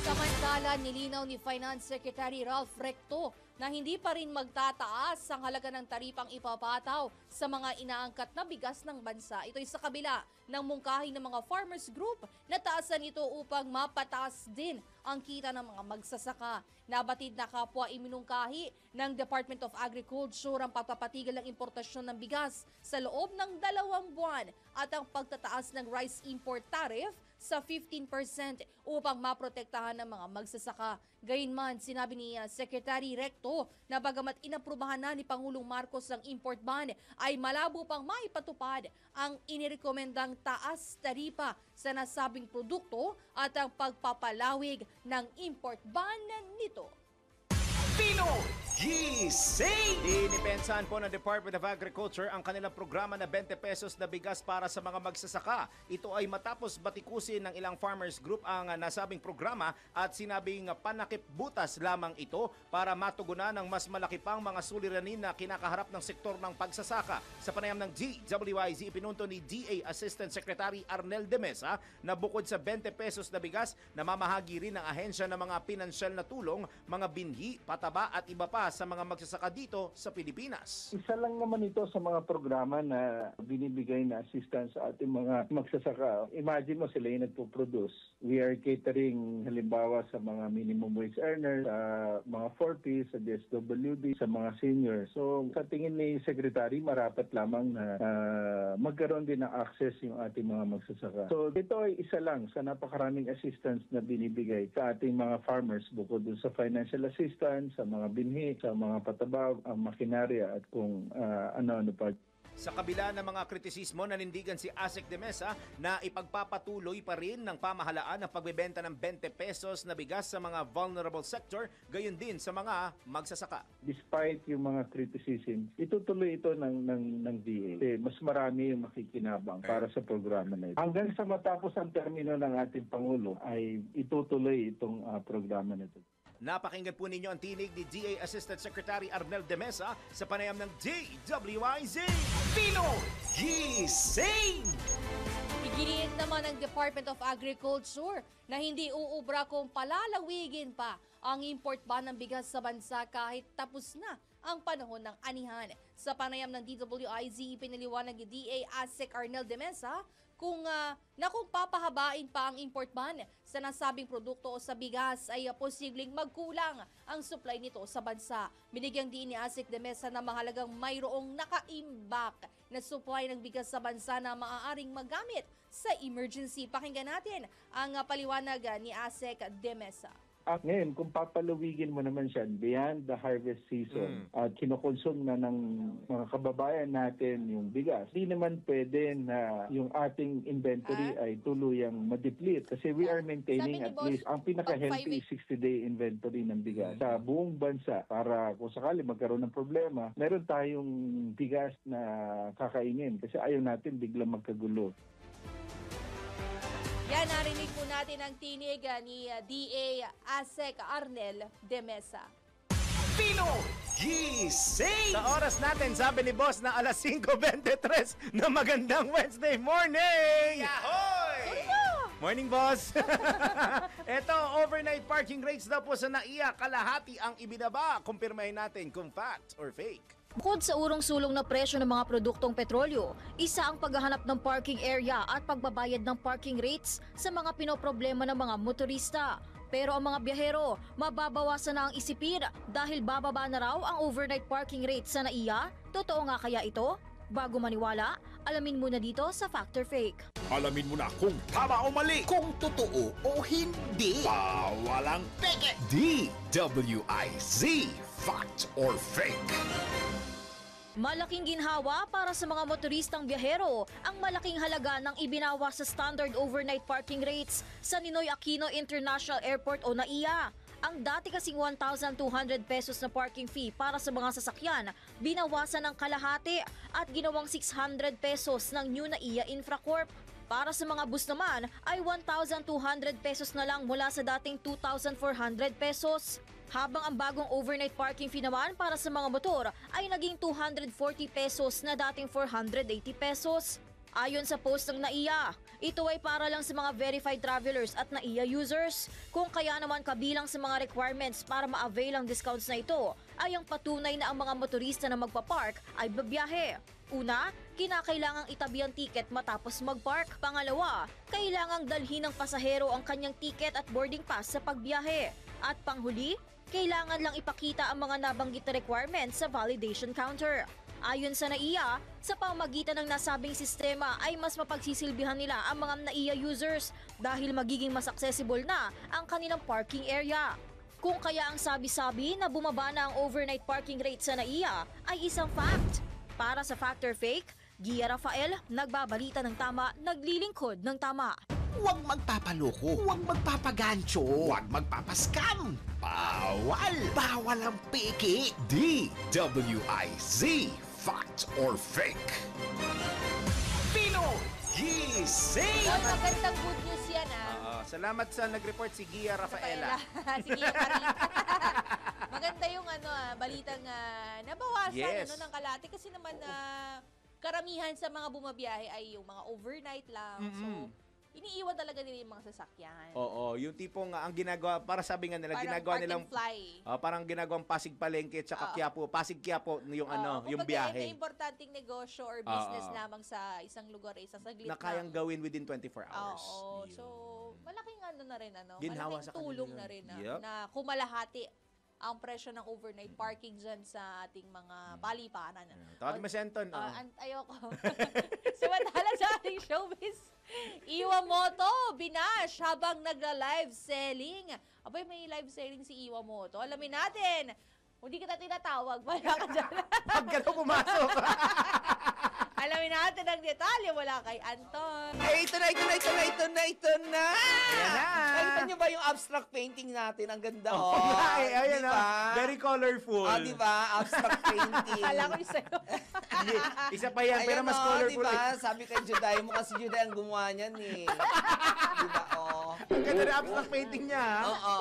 Samantala, nilinaw ni Finance Secretary Ralph Recto na hindi pa rin magtataas ang halaga ng taripang ipapataw sa mga inaangkat na bigas ng bansa. Ito'y sa kabila ng mungkahi ng mga farmers group na taasan ito upang mapataas din ang kita ng mga magsasaka. Nabatid na kapwa iminungkahi ng Department of Agriculture ang pagpapatigil ng importasyon ng bigas sa loob ng 2 buwan at ang pagtataas ng rice import tariff sa 15% upang maprotektahan ng mga magsasaka. Gayunman, sinabi ni Secretary Recto na bagamat inaprubahan na ni Pangulong Marcos ang import ban, ay malabo pang maipatupad ang inirekomendang taas taripa sa nasabing produkto at ang pagpapalawig ng import ban nito. Pino Gising! Inipensahan po ng Department of Agriculture ang kanilang programa na 20 pesos na bigas para sa mga magsasaka. Ito ay matapos batikusin ng ilang farmers group ang nasabing programa at sinabing panakip butas lamang ito para matugunan ng mas malaki pang mga suliranin na kinakaharap ng sektor ng pagsasaka. Sa panayam ng DWIZ, pinunto ni DA Assistant Secretary Arnel de Mesa na bukod sa 20 pesos na bigas, namamahagi rin ng ahensya ng mga pinansyal na tulong, mga binhi, pataba at iba pa sa mga magsasaka dito sa Pilipinas. Isa lang naman ito sa mga programa na binibigay na assistance sa ating mga magsasaka. Imagine mo sila yung nagpo-produce. We are catering halimbawa sa mga minimum wage earners, sa mga 40s, sa DSWD, sa mga seniors. So sa tingin ni Secretary, marapat lamang na magkaroon din ng access yung ating mga magsasaka. So ito ay isa lang sa napakaraming assistance na binibigay sa ating mga farmers bukod dun sa financial assistance, sa mga binhi, sa mga pataba, ang makinarya at kung ano-ano pa. Sa kabila ng mga kritisismo, nanindigan si ASEC de Mesa na ipagpapatuloy pa rin ng pamahalaan ang pagbebenta ng 20 pesos na bigas sa mga vulnerable sector, gayon din sa mga magsasaka. Despite yung mga criticism, itutuloy ito ng DA. Kasi mas marami yung makikinabang para sa programa na ito. Hanggang sa matapos ang termino ng ating Pangulo ay itutuloy itong programa na ito. Napakinggan po ninyo ang tinig ni DA Assistant Secretary Arnel de Mesa sa panayam ng DWIZ. Pino Gising! Iginiit naman ng Department of Agriculture na hindi uubra kung palalawigin pa ang import ban ng bigas sa bansa kahit tapos na ang panahon ng anihan. Sa panayam ng DWIZ, pinaliwanag ni DA ASEC Arnel de Mesa kung papahabain pa ang import ban sa nasabing produkto o sa bigas ay posibleng magkulang ang supply nito sa bansa. Binigyang diin ni ASEC de Mesa na mahalagang mayroong nakaimbak na supply ng bigas sa bansa na maaaring magamit sa emergency. Pakinggan natin ang paliwanag ni ASEC de Mesa. Ngayon, kung papalawigin mo naman siya beyond the harvest season at kinukonsume na ng mga kababayan natin yung bigas, hindi naman pwede na yung ating inventory ay tuluyang ma-deplete kasi we are maintaining at least ang pinaka-healthy 60-day inventory ng bigas sa buong bansa para kung sakali magkaroon ng problema, meron tayong bigas na kakainin kasi ayaw natin biglang magkagulo. Yan, narinig po natin ang tinig ni DA ASEC Arnel de Mesa. Pino Gising! Sa oras natin, sabi ni Boss na alas 5:23 na magandang Wednesday morning! Yahoy! Morning, Boss! Ito, overnight parking rates daw po sa NAIA, kalahati ang ibinaba. Kumpirmahin natin kung fact or fake. Bukod sa urong-sulong na presyo ng mga produktong petrolyo, isa ang paghahanap ng parking area at pagbabayad ng parking rates sa mga pinoproblema ng mga motorista. Pero ang mga biyahero, mababawasan na ang isipin dahil bababa na raw ang overnight parking rates sa NAIA? Totoo nga kaya ito? Bago maniwala, alamin muna dito sa Fact or Fake. Alamin mo na kung tama o mali, kung totoo o hindi. Bawal ang peke. DWIZ, Fact or Fake. Malaking ginhawa para sa mga motoristang biyahero ang malaking halaga ng ibinawa sa standard overnight parking rates sa Ninoy Aquino International Airport o NAIA. Ang dati kasing 1,200 pesos na parking fee para sa mga sasakyan, binawasan ng kalahati at ginawang 600 pesos ng New NAIA Infracorp. Para sa mga bus naman ay 1,200 pesos na lang mula sa dating 2,400 pesos. Habang ang bagong overnight parking fee naman para sa mga motor ay naging 240 pesos na dating 480 pesos. Ayon sa post ng NAIA, ito ay para lang sa mga verified travelers at NAIA users. Kung kaya naman kabilang sa mga requirements para ma-avail ang discounts na ito ay ang patunay na ang mga motorista na magpapark ay babiyahe. Una, kinakailangang itabi ang tiket matapos mag-park. Pangalawa, kailangang dalhin ng pasahero ang kanyang tiket at boarding pass sa pagbiyahe. At panghuli, kailangan lang ipakita ang mga nabanggit na requirements sa validation counter. Ayon sa NAIA, sa pamamagitan ng nasabing sistema ay mas mapagsisilbihan nila ang mga NAIA users dahil magiging mas accessible na ang kanilang parking area. Kung kaya ang sabi-sabi na bumaba na ang overnight parking rate sa NAIA ay isang fact. Para sa Fact or Fake, Gia Rafael, nagbabalita ng tama, naglilingkod ng tama. Huwag magpapaloko, huwag magpapagancho, huwag magpapaskam. Bawal! Bawal ang peke. DWIZ, Fact or Fake. Pinoy Gising! Magandang good news yan, Salamat sa nag-report si Gia Rafaela. Si Gia Carita. Maganda yung balitang nabawasan ng kalahati kasi naman karamihan sa mga bumabiyahe ay yung mga overnight lang. So, iniiwan talaga nila yung mga sasakyan. Oo, yung tipong ang ginagawa, para sabi nga nila, Parang ginagawa park nilang and fly. parang ginagawang Pasig Palengke at saka Quiapo, Pasig Quiapo yung yung biyahe. May importanteng negosyo or business lamang sa isang lugar, isang saglit Na kayang gawin within 24 hours. Oo, so malaking na rin Ginhawa malaking sa tulong kanila. na rin Yep. na kumalahati ang presyo ng overnight parking dyan sa ating mga paliparan. Tawag mo si Anton. Ayoko. Samantala sa ating showbiz, Iwamoto, binash habang nagla-live selling. Abay, may live selling si Iwamoto. Alamin natin. Hindi kita tinatawag. Wala ka dyan. Pag ka pumasok. Alamin natin ang detalye mula kay Anton. Ito na! Ayan na! Nakita niyo ba yung abstract painting natin? Ang ganda, Ayan diba? na. Very colorful. Diba? Abstract painting. Kala ko yung sa'yo. Isa pa yan, pero mas colorful. Diba? Sabi kay Juday mo kasi Juday ang gumawa niyan Diba? Ang ganda na abstract painting niya.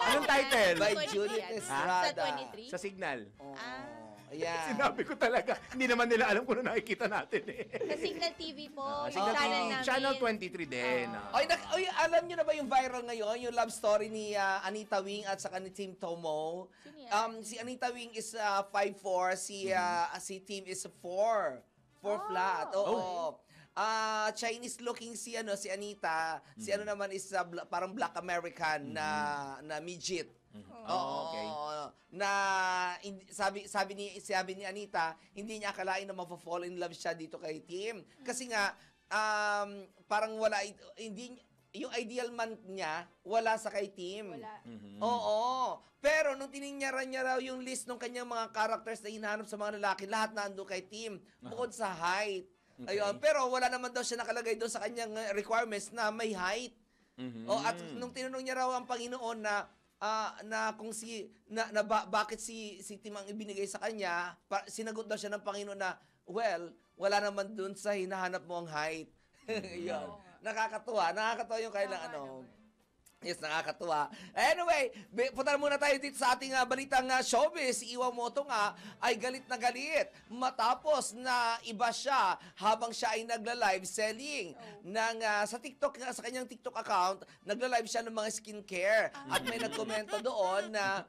Anong title? By Judith Estrada. Sa 23? Sa Signal. Ayan. Sinabi ko talaga, hindi naman nila alam kung ano nakikita natin Sa Signal TV po. Signal TV, namin. Channel 23 din. Alam niyo na ba yung viral ngayon? Yung love story ni Anita Wing at saka ni Team Tomo. Si Anita Wing is 5'4", si Team is 4 flat. Oo. Chinese looking si Anita, si naman is parang Black American na midget. Okay. Na sabi ni Anita, hindi niya akalain na mafo-fall in love siya dito kay Tim. Kasi nga parang wala hindi yung ideal man niya wala sa kay Tim. Wala. Oo. Pero nung tiningnan niya raw yung list ng kanyang mga characters na hinahanap sa mga lalaki, lahat nandoon kay Tim. Bukod sa height. Okay. Ayun, pero wala naman daw siya nakalagay doon sa kanyang requirements na may height. At nung tinanong niya raw ang Panginoon na kung bakit si Tim ang ibinigay sa kanya, sinagot daw siya ng Panginoon na, well, wala naman doon sa hinahanap mo ang height. Yun. Nakakatuwa yung kailang Yes, nakakatuwa. Anyway, punta muna tayo dito sa ating balitang showbiz. Si Iwamoto nga ay galit na galit matapos na iba siya habang siya ay nagla-live selling sa TikTok, sa kanyang TikTok account, nagla-live siya ng mga skincare. At may nagkomento doon na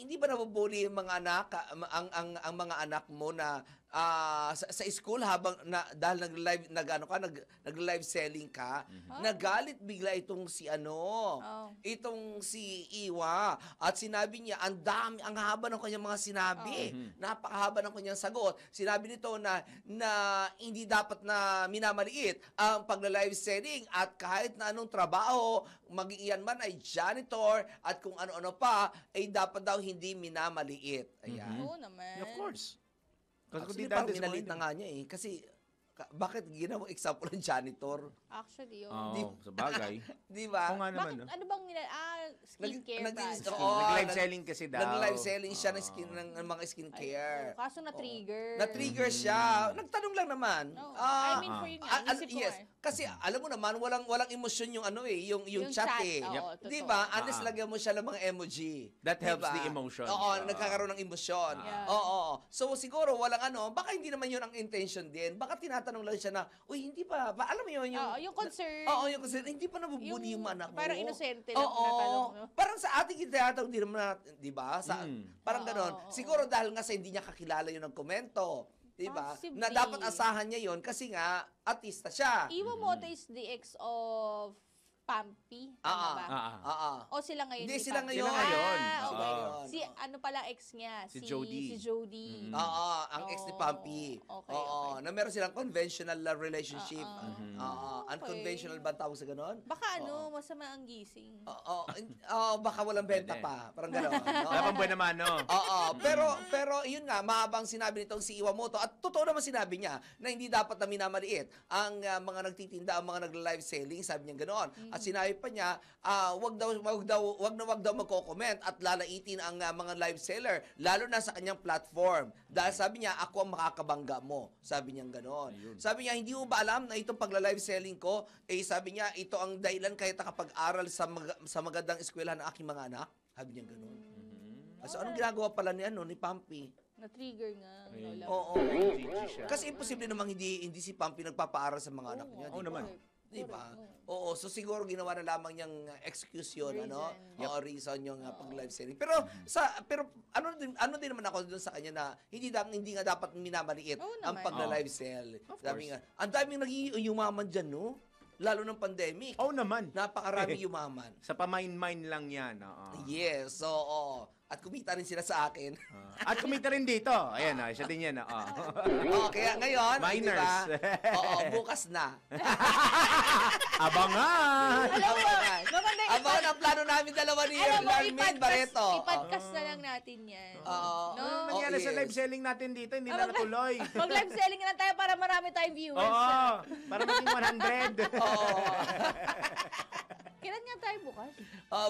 hindi ba nabubuli ang mga anak ang mga anak mo na sa school habang dahil nag-live selling ka, nagalit bigla itong si itong si Iwa at sinabi niya ang haba ng kanyang mga sinabi. Napakahaba ng kanyang sagot. Sinabi nito na hindi dapat na minamaliit ang pagla-live selling at kahit na anong trabaho, mag-iyan man ay janitor at kung ano-ano pa, ay dapat daw hindi minamaliit. Ayan. Oo naman. Of course. Actually, parang minalit na nga niya eh. Kasi, bakit ginawang example ng janitor? Actually, sa bagay. Di ba? Oo nga naman. Bakit, ano bang skincare brand? Nag-live selling kasi daw. Nag-live selling siya ng mga skincare. Kaso na-trigger. Na-trigger siya. Nagtanong lang naman. I mean, for yun nga. Yes. Kasi alam mo naman, walang emosyon yung yung chat eh. Di ba? Unless lagyan mo siya ng mga emoji. That helps the emotion. Oo, nagkakaroon ng emosyon. Oo. So siguro walang baka hindi naman yun ang intention din. Baka tinatanong lang siya na, uy, hindi pa. Alam mo yun, yung concern. Oo, yung concern. Hindi pa nabubuli yung anak mo. Parang inosente lang natanong. No? Parang sa ating tinatanong, di naman, di ba? Parang ganon. Siguro dahil nga sa hindi niya kakilala yung nagkomento. Diba? Na dapat asahan niya yon kasi nga, artista siya. Iwa Mota is the ex of Pampi? Tama ba? O sila ngayon? Hindi, sila ngayon. Okay. Si ano pala ex niya? Si Jody. Si Jody. Ang ex ni Pampi. Okay. Na meron silang conventional relationship. Unconventional ba tawag sa ganon? Baka masama ang gising. Baka walang benta pa. Parang ganon. Wala pang buwan naman, no? Pero yun nga, mahabang sinabi nitong si Iwamoto at totoo naman sinabi niya na hindi dapat na minamaliit ang mga nagtitinda, ang mga nagla-live selling, sabi niya ganon. At sinabi pa niya, wag daw magko-comment at lalaitin ang mga live seller, lalo na sa kanyang platform. Dahil sabi niya, ako ang makakabangga mo. Sabi niya ganon. Sabi niya, hindi mo ba alam na itong pagla-live selling ko, sabi niya, ito ang dahilan kahit nakapag-aral sa magandang eskwelahan ng aking mga anak? Sabi niya ganon. So, anong ginagawa pala ni Pampi? Na-trigger nga. Oo. Kasi imposible namang hindi si Pampi nagpapaaral sa mga anak niya. Oo naman. Diba? Oo, so siguro ginawa na lamang niyang excuse yun, reason yung pag-live selling. Pero ano din naman ako doon sa kanya na hindi nga dapat minamaliit ang pag-live sell. Sabi nga, ang daming nag-iumaman diyan, no? Lalo ng pandemic. Oo naman. Napakarami yumaman. Sa pamain-main lang yan. Yes, oo. At kumita rin sila sa akin. At kumita rin dito. Ayan, siya din yan. Kaya ngayon, minors. Diba? Bukas na. Abangan! Abangan ang plano namin dalawa ni Larmaine Barreto. I-podcast na lang natin yan. Ano nangyari sa live selling natin dito? Hindi na natuloy. Mag-live selling na tayo para marami tayong viewers. Para maging 100. Kailan nga tayo bukas?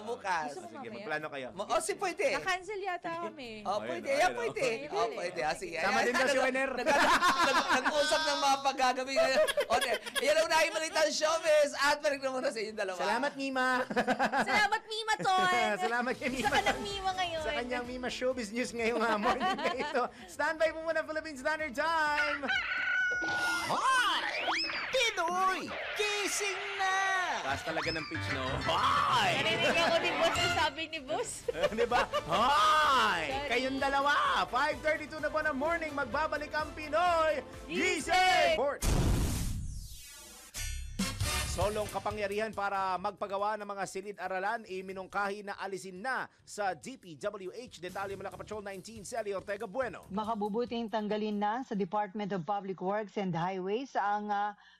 Bukas. Sige, magplano kayo. Si pwede. Na-cancel yata kami. Pwede. Pwede. Sige. Sama din daw si Wener. Nag-uusap ng mga paggagabi ngayon. Yan ang unahin malita ng showbiz at balik na muna sa inyong dalawa. Salamat, Mima. Salamat, Mima, Ton. Salamat kay Mima. Sa kanyang Mima ngayon. Sa kanyang Mima Showbiz News ngayong morning na ito. Standby mo muna, Philippine Standard Time. Hoy! Pinoy! Gising na! Taas talaga ng pitch, no? Hoy! Narinig ako ni Boss na sabi ni Boss. Diba? Hoy! Kayong dalawa, 5:32 na po ng morning, magbabalik ang Pinoy Gising! Solong kapangyarihan para magpagawa ng mga silid-aralan iminungkahi na alisin na sa DPWH. Detalye mula Kapatrol 19, Celia Ortega Bueno. Makabubuting tanggalin na sa Department of Public Works and Highways ang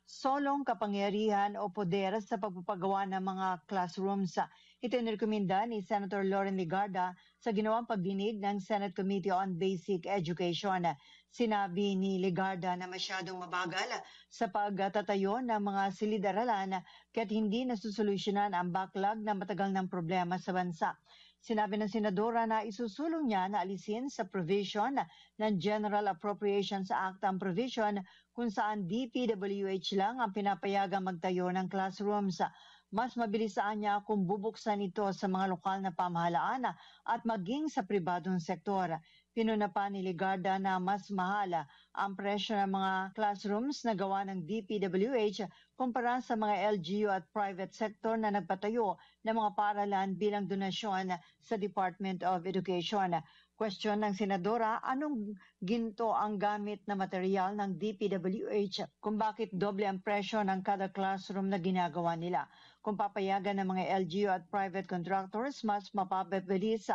solong kapangyarihan o poder sa pagpapagawa ng mga classrooms. Ito inirekomenda ni Senator Loren Legarda sa ginawang pagdinig ng Senate Committee on Basic Education. Sinabi ni Legarda na masyadong mabagal sa pagtatayo ng mga silid-aralan kaya't hindi nasusolusyonan ang backlog na matagal ng problema sa bansa. Sinabi ng senadora na isusulong niya na alisin sa provision ng General Appropriations Act ang provision kung saan DPWH lang ang pinapayagang magtayo ng classrooms. Mas mabilisaan niya kung bubuksan ito sa mga lokal na pamahalaan at maging sa pribadong sektor. Pinuna pa ni Ligarda na mas mahal ang presyo ng mga classrooms na gawa ng DPWH kumpara sa mga LGU at private sector na nagpatayo ng mga paaralan bilang donasyon sa Department of Education. Question ng Senadora, anong ginto ang gamit na material ng DPWH kung bakit doble ang presyo ng kada classroom na ginagawa nila? Kung papayagan ng mga LGU at private contractors, mas mapapabilis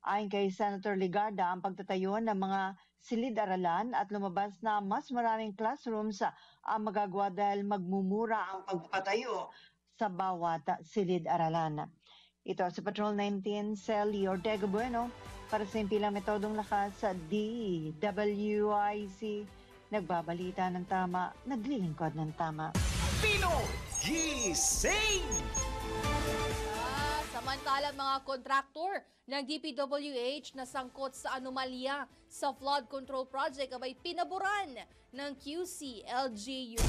ayon kay Senator Ligarda ang pagtatayo ng mga silid-aralan at lumabas na mas maraming classrooms ang magagawa dahil magmumura ang pagpatayo sa bawat silid-aralan. Ito sa Patrol 19, Sally Ortega Bueno para sa impilang metodong lakas sa DWIC. Nagbabalita ng tama, naglilingkod ng tama. Pinoy Gising! Samantalang mga kontraktor ng DPWH na sangkot sa anomalya sa flood control project abay pinaboran ng QC-LGU.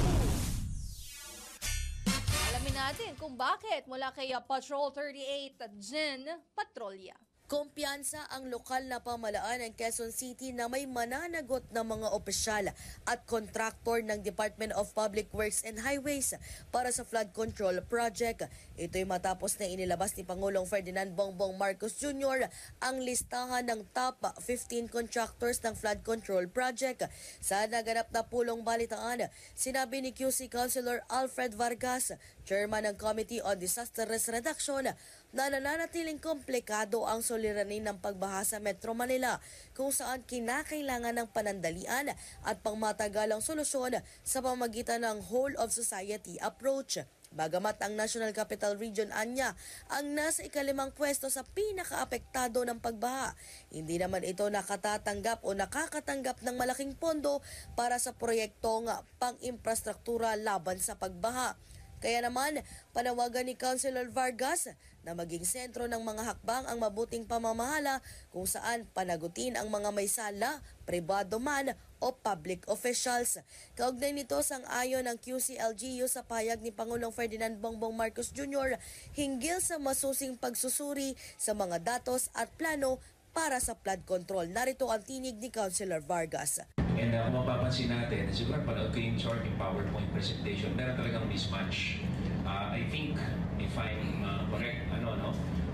Alamin natin kung bakit mula kay Patrol 38 Jen Patrolya. Kumpiyansa ang lokal na pamalaan ng Quezon City na may mananagot na mga opisyal at kontraktor ng Department of Public Works and Highways para sa flood control project. Ito'y matapos na inilabas ni Pangulong Ferdinand Bongbong Marcos Jr. ang listahan ng top 15 contractors ng flood control project. Sa naganap na pulong balitaan, sinabi ni QC Councilor Alfred Vargas, Chairman ng Committee on Disaster Risk Reduction, na nananatiling komplikado ang suliranin ng pagbaha sa Metro Manila kung saan kinakailangan ng panandalian at pangmatagalang solusyon sa pamamagitan ng whole of society approach. Bagamat ang National Capital Region anya ang nasa ikalimang pwesto sa pinakaapektado ng pagbaha, hindi naman ito nakatatanggap o nakakatanggap ng malaking pondo para sa proyektong pang-infrastruktura laban sa pagbaha. Kaya naman, panawagan ni Councilor Vargas na maging sentro ng mga hakbang ang mabuting pamamahala kung saan panagutin ang mga may sala, pribado man o public officials. Kaugnay nito sang-ayon ng QC-LGU sa payag ni Pangulong Ferdinand Bongbong Marcos Jr. hinggil sa masusing pagsusuri sa mga datos at plano para sa flood control. Narito ang tinig ni Councilor Vargas. And mapapansin natin, siguro panood ko yung short, yung PowerPoint presentation, meron talagang mismatch. I think, if I'm correct,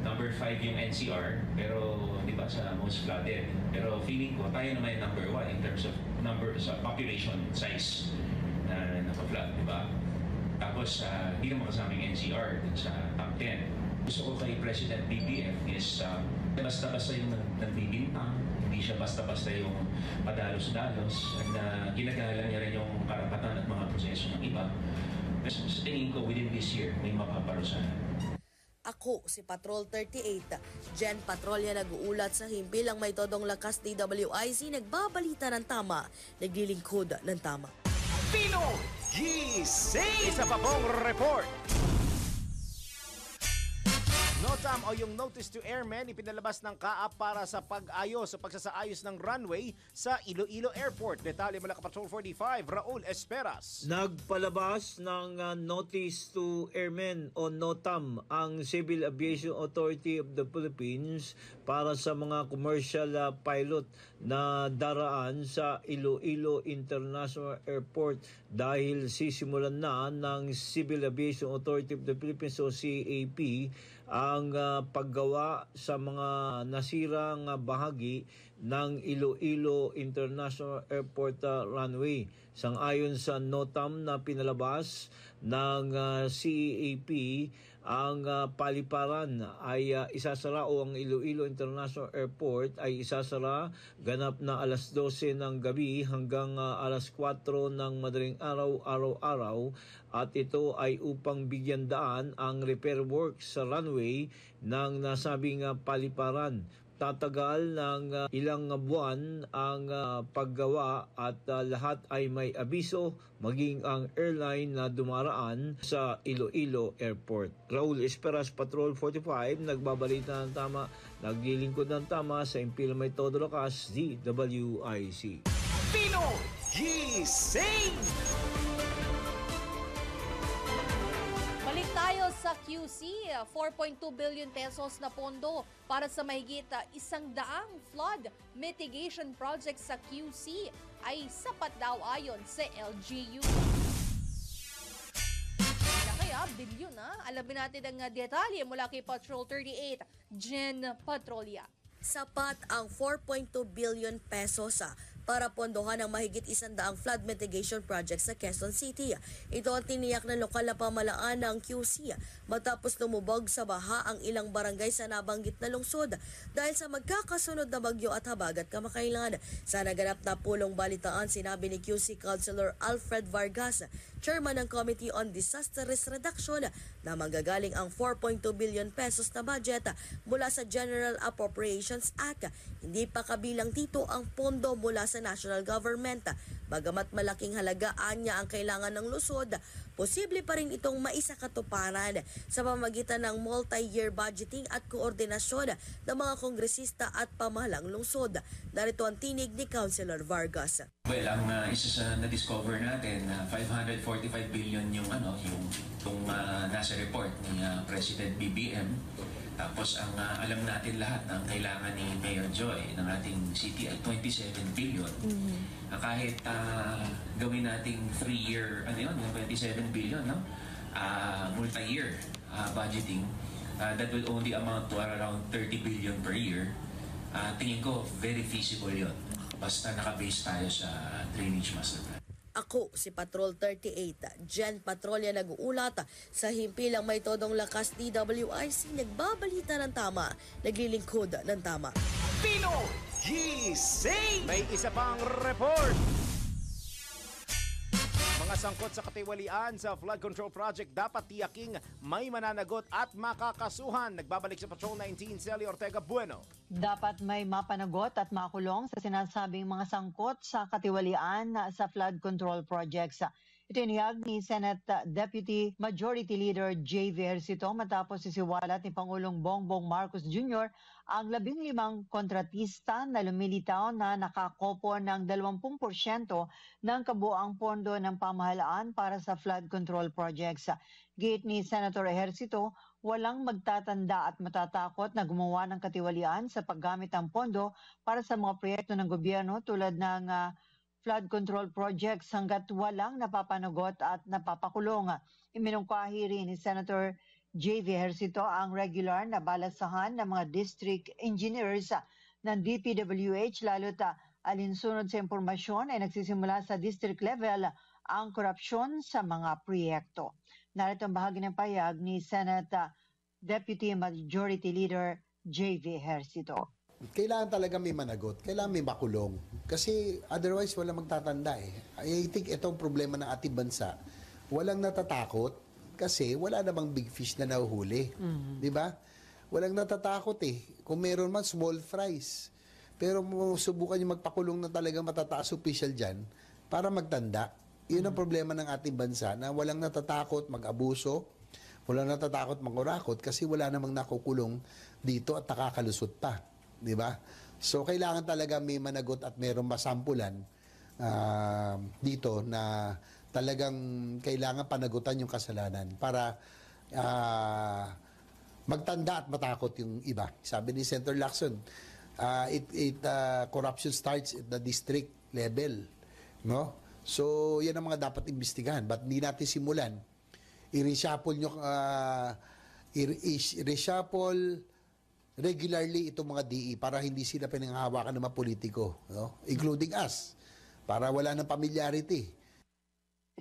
number 5 yung NCR, pero di ba sa most flooded. Pero feeling ko, tayo naman yung number 1 in terms of number sa population size na naka-flood, di ba? Tapos, hindi naman kasama yung NCR dun sa top 10. Gusto ko kay President BBF is basta-basta yung nagbibintang, hindi siya basta-basta yung padalos-dalos, at ginagalang niya rin yung karapatan at mga proseso ng iba. Sa tingin ko, within this year, may mapaparusahan. Ako, si Patrol 38, Jen Patrolya nag-uulat sa himpilang may todong lakas DWIC, nagbabalita ng tama, naglilingkod ng tama. Pinoy Gising! Isa pa pong report. NOTAM o yung Notice to Airmen ipinalabas ng CAAP para sa pag-ayos o pagsasaayos ng runway sa Iloilo Airport. Detalye mula ka Patrol 45, Raul Esperas. Nagpalabas ng Notice to Airmen o NOTAM ang Civil Aviation Authority of the Philippines para sa mga commercial pilot na daraan sa Iloilo International Airport dahil sisimulan na ng Civil Aviation Authority of the Philippines o CAP ang paggawa sa mga nasirang bahagi ng Iloilo International Airport runway. Sang-ayon sa NOTAM na pinalabas ng CAP, ang paliparan ay isasara o ang Iloilo International Airport ay isasara ganap na alas 12 ng gabi hanggang alas 4 ng madaling araw-araw at ito ay upang bigyan daan ang repair work sa runway ng nasabing paliparan. Tatagal ng ilang buwan ang paggawa at lahat ay may abiso maging ang airline na dumaraan sa Iloilo Airport. Raul Esperas, Patrol 45, nagbabalita ng tama, naglilingkod ng tama sa Impil May Todo Lakas, DWIC. Pinoy Gising! Balik tayo sa QC, 4.2 billion pesos na pondo para sa mahigit 100 flood mitigation projects sa QC ay sapat daw ayon sa LGU. Kaya bilyon na. Alamin natin ang detalye mula kay Patrol 38, Jen Patrolya. Sapat ang 4.2 billion pesos para pondohan ang mahigit 100 flood mitigation projects sa Quezon City. Ito ang tiniyak ng lokal na pamahalaan ng QC matapos lumubog sa baha ang ilang barangay sa nabanggit na lungsod dahil sa magkakasunod na bagyo at habagat kamakailan. Sa naganap na pulong balitaan, sinabi ni QC Councilor Alfred Vargas, chairman ng Committee on Disaster Risk Reduction, na manggagaling ang 4.2 billion pesos na budget mula sa General Appropriations Act. Hindi pa kabilang dito ang pondo mula sa national government. Bagamat malaking halagaan niya ang kailangan ng lungsod, posible pa rin itong maisakatuparan sa pamamagitan ng multi-year budgeting at koordinasyon ng mga kongresista at pamahalang lungsod. Narito ang tinig ni Councilor Vargas. Well, ang isa sa na-discover natin, 545 billion yung nasa report ni President BBM. Tapos ang alam natin lahat ng kailangan ni Mayor Joy ng ating city ay 27 billion. Kahit gawin nating 3-year, 27 billion, no? Multi-year budgeting, that will only amount to around 30 billion per year. Tingin ko, very feasible yun. Basta nakabase tayo sa drainage master plan. Ako, si Patrol 38, Jen Patrolya nag-uulat sa himpilang may todong lakas DWIC, nagbabalita ng tama, naglilingkod ng tama. Pino Gising! May isa pang report! Mga sangkot sa katiwalian sa flood control project dapat tiyaking may mananagot at makakasuhan. Nagbabalik sa Patrol 19, Celia Ortega Bueno. Dapat may mapanagot at makulong sa sinasabing mga sangkot sa katiwalian sa flood control projects. Ito inihag ni Senate Deputy Majority Leader J.V. Ejercito matapos isisiwalat ni Pangulong Bongbong Marcos Jr. ang 15 kontratista na lumilitaw na nakakopo ng 20% ng kabuang pondo ng pamahalaan para sa flood control projects. Gate ni Senator Ejercito, walang magtatanda at matatakot na gumawa ng katiwalian sa paggamit ng pondo para sa mga proyekto ng gobyerno tulad ng flood control projects hanggat walang napapanagot at napapakulong. Iminungkahi rin ni Senator J.V. Ejercito ang regular na balasahan ng mga district engineers ng DPWH lalo't alinsunod sa impormasyon ay nagsisimula sa district level ang korupsyon sa mga proyekto. Narito ang bahagi ng payag ni Senate Deputy Majority Leader J.V. Ejercito. Kailangan talaga may managot, kailangan may makulong. Kasi otherwise wala magtatanda eh. I think itong problema ng ating bansa, walang natatakot kasi wala namang big fish na nahuhuli. Di ba? Walang natatakot eh. Kung meron man, small fries. Pero subukan yung magpakulong na talaga matataas official dyan para magtanda. Yun ang problema ng ating bansa na walang natatakot mag-abuso, walang natatakot mangurakot kasi wala namang nakukulong dito at nakakalusot pa. Di ba? So, kailangan talaga may managot at mayroong masampulan dito na talagang kailangan panagutan yung kasalanan para magtanda at matakot yung iba. Sabi ni Senator Lacson, corruption starts at the district level. No? So, yan ang mga dapat imbestigahan. Ba't hindi natin simulan? I-reshuffle nyo, i-reshuffle regularly itong mga DE para hindi sila pinanghahawakan ng mga politiko, no? Including us, para wala ng familiarity.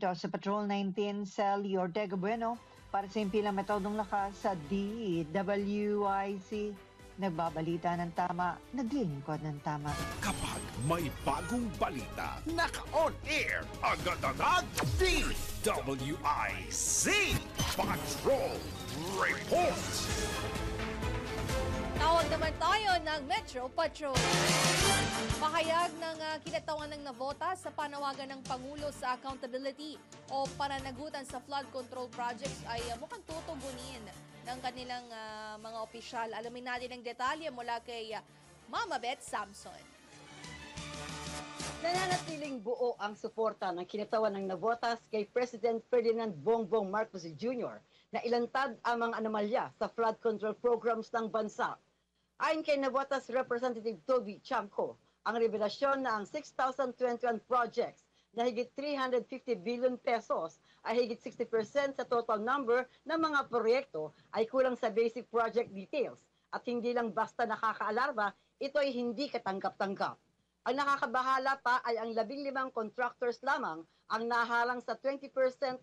Ito sa Patrol 19, Celia Ortega Bueno, para sa impilang metodong lakas sa DWIC. Nagbabalita ng tama, naglilingkod ng tama. Kapag may bagong balita, naka-on air, agad-agad, DWIC Patrol Report! Tawag naman tayo ng Metro Patrol. Pahayag ng kinatawan ng navota sa panawagan ng Pangulo sa accountability o pananagutan sa flood control projects ay mukhang tutugunin ng kanilang mga opisyal. Alamin natin ang detalye mula kay Mama Beth Samson. Nananatiling buo ang suporta ng kinatawan ng navotas kay President Ferdinand Bongbong Marcos Jr. na ilantad ang mga anomalya sa flood control programs ng bansa. Ayon kay Navotas Representative Toby Chamco, ang revelasyon na ang 6,021 projects na higit 350 billion pesos ay higit 60% sa total number ng mga proyekto ay kulang sa basic project details at hindi lang basta nakakaalarma, ito ay hindi katanggap-tanggap. Ang nakakabahala pa ay ang 15 contractors lamang ang naharang sa 20%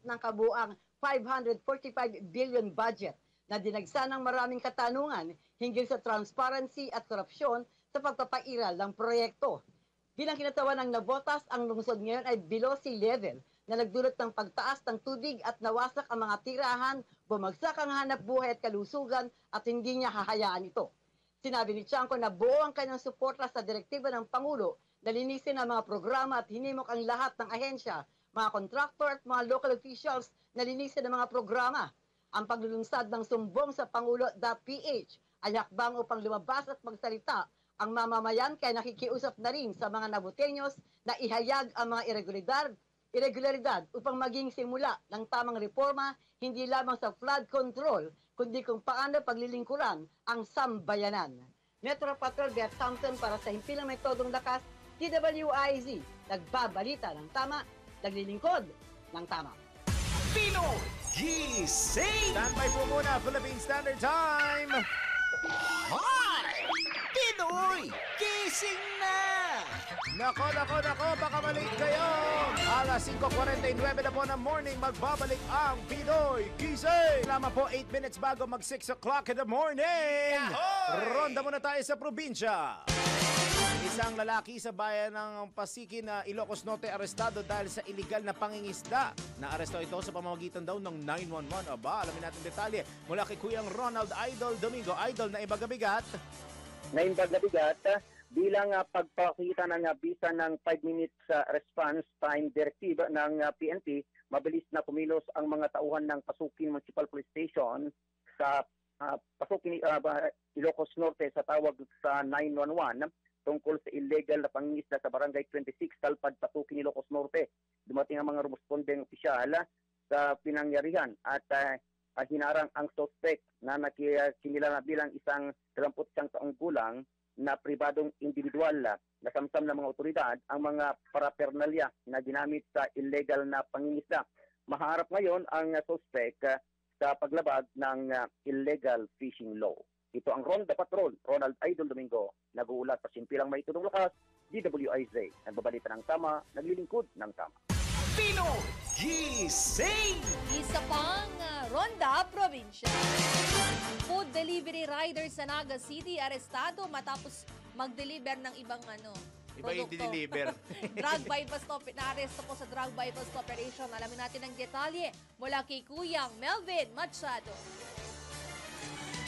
ng kabuang 545 billion budget na dinagsa ng maraming katanungan hinggil sa transparency at korupsyon sa pagpapairal ng proyekto. Bilang kinatawan ng Navotas, ang lungsod ngayon ay below sea level na nagdulot ng pagtaas ng tubig at nawasak ang mga tirahan, bumagsak ang hanap buhay at kalusugan at hindi niya hahayaan ito. Sinabi ni Chanco na buo ang kanyang suporta sa direktiba ng Pangulo na linisin ang mga programa at hinimok ang lahat ng ahensya, mga contractor at mga local officials na linisin ang mga programa. Ang paglulunsad ng sumbong sa Pangulo.ph ay hakbang upang lumabas at magsalita ang mamamayan kaya nakikiusap na rin sa mga Naboteños na ihayag ang mga irregularidad upang maging simula ng tamang reforma hindi lamang sa flood control kundi kung paano paglilingkuran ang sambayanan. Metro Patrol Beth Thompson para sa Himpilang Metodong Lakas, DWIZ, nagbabalita ng tama, naglilingkod ng tama. Pinoy Gising! Standby po muna, Philippine Standard Time! Hi! Pinoy Gising na! Nako, baka maliit kayo! Alas 5:49 na po ng morning, magbabalik ang Pinoy Gising! Lama po 8 minutes bago mag 6 o'clock in the morning! Ronda muna tayo sa probinsya. Isang lalaki sa bayan ng Pasiki na Ilocos Norte arestado dahil sa illegal na pangingisda. Naaresto ito sa pamamagitan daw ng 911. Aba, alamin natin detalye mula kay Kuyang Ronald Idol Domingo. Idol, na ibagabigat. Bilang pagpakita ng bisa ng 5 minutes response time directive ng PNP, mabilis na kumilos ang mga tauhan ng Pasukin Municipal Police Station sa Pasukin Ilocos Norte sa tawag sa 911 tungkol sa illegal na pangingisda sa Barangay 26, Talpad, Pasukin, Ilocos Norte. Dumating ang mga respondeng opisyal sa pinangyarihan at hinarang ang suspect na nakikilala bilang isang 31 taong gulang na pribadong individual na samsam ng mga otoridad ang mga parapernalya na ginamit sa illegal na pangingisda. Maharap ngayon ang suspect sa paglabag ng illegal fishing law. Ito ang Ronda Patrol, Ronald Idol Domingo, nag-uulat sa Simpilang Maitudong Lakas, DWIZ, nagbabalita ng tama, naglilingkod ng tama. Pinoy Gising! Isa pang Ronda Provincia. Food delivery rider sa Naga City arestado matapos mag-deliver ng ibang Iba yung deliver. Drug bypass na-aresto po sa drug bypass operation. Alamin natin ang detalye mula kay Kuyang Melvin Machado.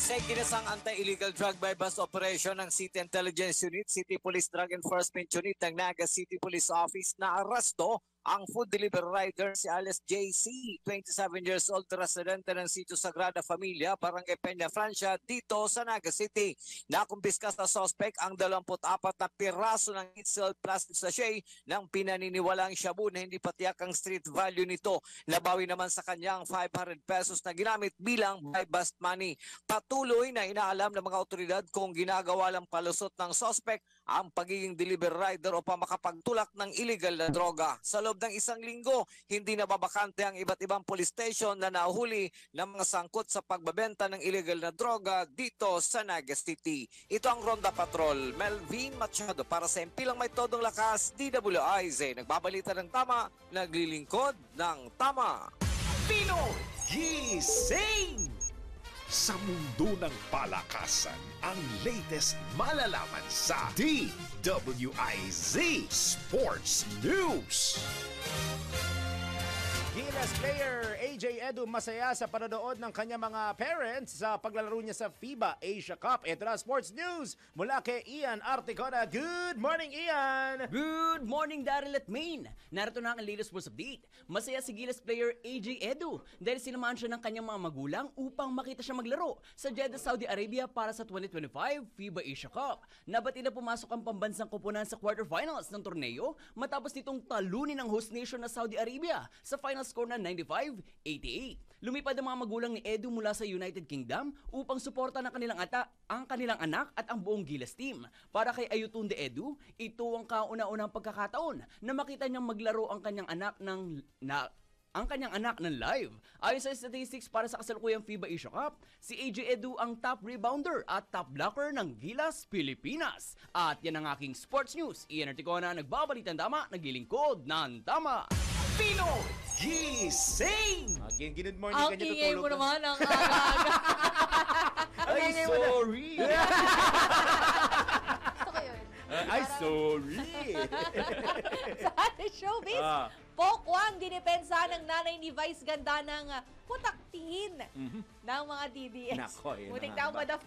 Sa ginasang anti-illegal drug bypass operation ng City Intelligence Unit, City Police Drug Enforcement Unit ng Naga City Police Office na aresto ang food delivery rider si Alice JC, 27 years old, residente ng Sitio Sagrada Familia, Barangay Peña Francia, dito sa Naga City. Nakumpiska sa suspect ang 24 na piraso ng itself plastic sachet ng pinaniniwalang shabu na hindi patiyak ang street value nito. Nabawi naman sa kanyang 500 pesos na ginamit bilang buy-bust money. Patuloy na inaalam ng mga otoridad kung ginagawa lang palusot ng suspect ang pagiging delivery rider upang makapagtulak ng illegal na droga. Sa loob ng isang linggo, hindi na babakante ang iba't ibang police station na nahuli ng mga sangkot sa pagbabenta ng illegal na droga dito sa Naga City. Ito ang Ronda Patrol, Melvin Machado para sa Himpilang Maitodong Lakas, DWIZ. Nagbabalita ng tama, naglilingkod ng tama. Pinoy Gising! Sa mundo ng palakasan, ang latest malalaman sa DWIZ Sports News. Gilas player AJ Edu masaya sa panonood ng kanyang mga parents sa paglalaro niya sa FIBA Asia Cup. Ito na Sports News mula kay Ian Articona. Good morning, Ian! Good morning, Daryl at Maine! Narito na ang latest sports update. Masaya si Gilas player AJ Edu dahil sinamahan siya ng kanyang mga magulang upang makita siya maglaro sa Jeddah, Saudi Arabia para sa 2025 FIBA Asia Cup. Nabati na pumasok ang pambansang koponan sa quarterfinals ng torneo matapos nitong talunin ng host nation na Saudi Arabia sa final na score na 95-88. Lumipad ang mga magulang ni Edu mula sa United Kingdom upang suporta ng ang kanilang anak at ang buong Gilas team. Para kay Ayutunde Edu, ito ang kauna-unang pagkakataon na makita niyang maglaro ang kanyang anak ng live. Ayon sa statistics para sa kasalukuyang FIBA Asia Cup, si AJ Edu ang top rebounder at top blocker ng Gilas Pilipinas. At yan ang aking sports news. Ian Articona, nagbabalitan tama, naglilingkod ng tama. Pinoy Gising! Good morning. Ang ingay mo naman ang aga-aga. Ay, sorry. Gusto ko yun. Ay, sorry. Sa ating showbiz, Pokwang dinipensa ng nanay ni Vice Ganda ng putaktingin ng mga DDS. Nako, yun Mutik na na ako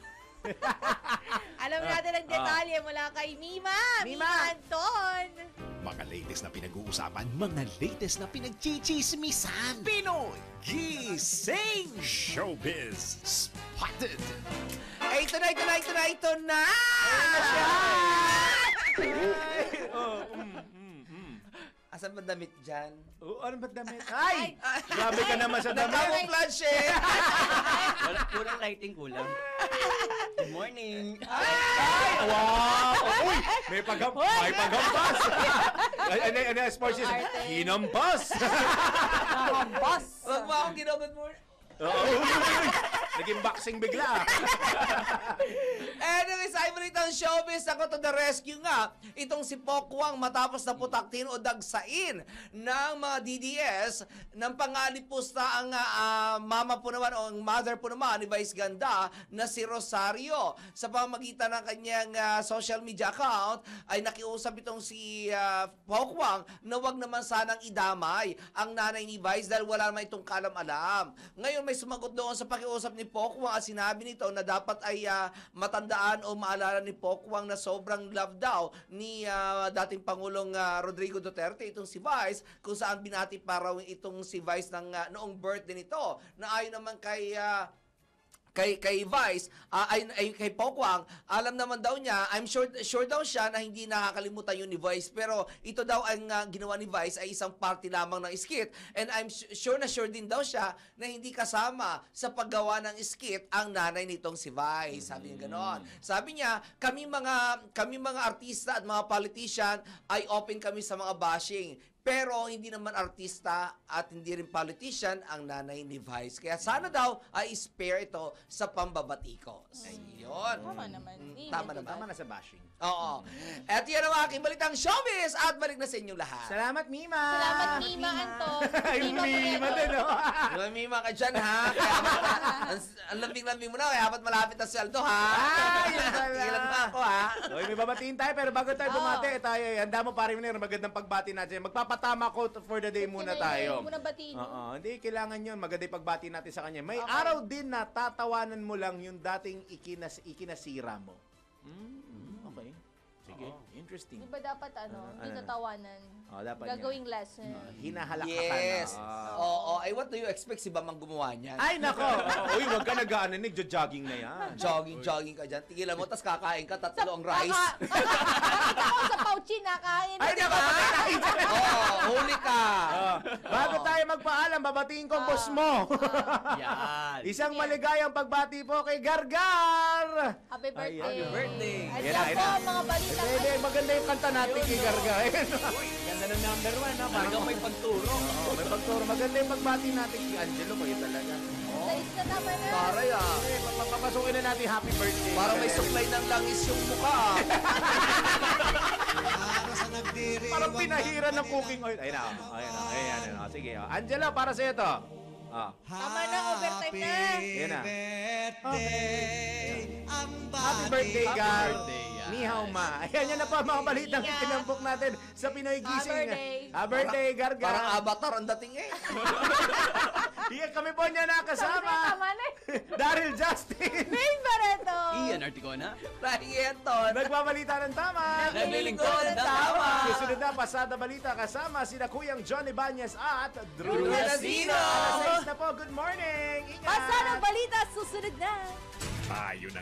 Alam natin ang detalye mula kay Mima Anton. Mga latest na pinag-uusapan, mga latest na pinagchichismisan. Pinoy Gising! Showbiz Spotted! Ito na! Asan ba damit dyan? Ano ba damit? Ay! Grabe ka naman sa damit. Nakamouflage eh! Kulang lighting, kulang. Good morning. Ay! Wow! Uy! May pagampas! Ano sports is? Hinampas! Hinampas! Wag mo akong ginagod mo. Naging boxing bigla. Anyways, ay balitang showbiz, ako to the rescue nga. Itong si Pokwang matapos na putaktin o dagsain ng mga DDS ng pangalipos na ang mama po naman o ang mother po naman ni Vice Ganda na si Rosario. Sa pamamagitan ng kanyang social media account ay nakiusap itong si Pokwang na wag naman sanang idamay ang nanay ni Vice dahil wala naman itong kalam-alam. Ngayon may sumagot doon sa pakiusap ni Pokwang at sinabi nito na dapat ay matandaan o maalala ni Pokwang na sobrang love daw ni dating Pangulong Rodrigo Duterte itong si Vice, kung saan binati pa raw itong si Vice ng noong birthday nito na ayon naman kay Vice, kay Pokwang, alam naman daw niya, I'm sure daw siya na hindi nakakalimutan yun ni Vice, pero ito daw ang ginawa ni Vice ay isang party lamang ng skit, and I'm sure din daw siya na hindi kasama sa paggawa ng skit ang nanay nitong si Vice. Sabi niya gano'n. Sabi niya, kami mga artista at mga politician ay open kami sa mga bashing. Pero hindi naman artista at hindi rin politician ang nanay ni Vice. Kaya sana daw ay spare ito sa pambabatikos. Ayun. Tama naman. Tama na sa bashing. Oo. At yan ang aking balitang showbiz at balik na sa inyong lahat. Salamat, Mima! Salamat, Mima Anton. Ay, Mima din, oh. Mima ka dyan, ha? Kaya ang lambing-lambing mo na, kaya dapat malapit na sweldo, ha? Yun pala. Tigilan mo ako, ha? Uy, may babatiin tayo, pero bago tayo bumati, tayo, handa mo pa rin magandang pagbati natin. Magpapatama quote for the day muna tayo. Hindi mo na batiin. Hindi, kailangan yun. Maganda yung pagbati natin sa kanya. May araw din na tatawanan mo lang yung dating ikinasira mo. Okay. Sige, interesting. Di ba dapat hindi tatawanan? Dapat gagawing lesson. Hinahalakakan. Yes. Oo. Ay, what do you expect si Bamang gumawa niyan? Ay, nako. Uy, wag ka nag-ano, nagjo-jogging na yan. Jogging ka dyan. Tigilan mo, tas kakain ka, tatlo ang rice. Ako sa Pauchi, nakain. Ay, nako. Huli ka. Bago tayo magpaalam, babatiin ko ang boss mo. Yan. Isang maligayang pagbati po kay Gargar. Happy birthday. Happy birthday. At yan po, mga balita. Maganda yung kanta natin kay Gargar. Ganda ng number 1, ha? Parang may pagturo. May pagturo. Maganda yung pagbati natin kay Angelo. Kayo talaga. Sa tama na. Paray, Papapasukin na natin happy birthday. Parang may supply ng langis yung mukha. Parang pinahiran ng cooking oil. Ayun na. Ayan. Sige. Angelo, para sa'yo to. Tama na, overtime na. Ayan na. Happy birthday, Gar. Ni hao ma. Ayan yan na po ang mga balitang tinambok natin sa Pinoy Gising. Happy birthday, Gargar. Parang avatar ang dating eh. Iyan kami po niya nakasama. Daryl Justin. Main Barreto. Ian Articona. Rayenton. Nagbabalita ng tama. Naglilingkod ng tama. Susunod na Pasada Balita kasama sina Kuyang Johnny Banyas at Drew Nasino. Alas 6 na po. Good morning. Ingat. Pasada Balita, susunod na. Tayo na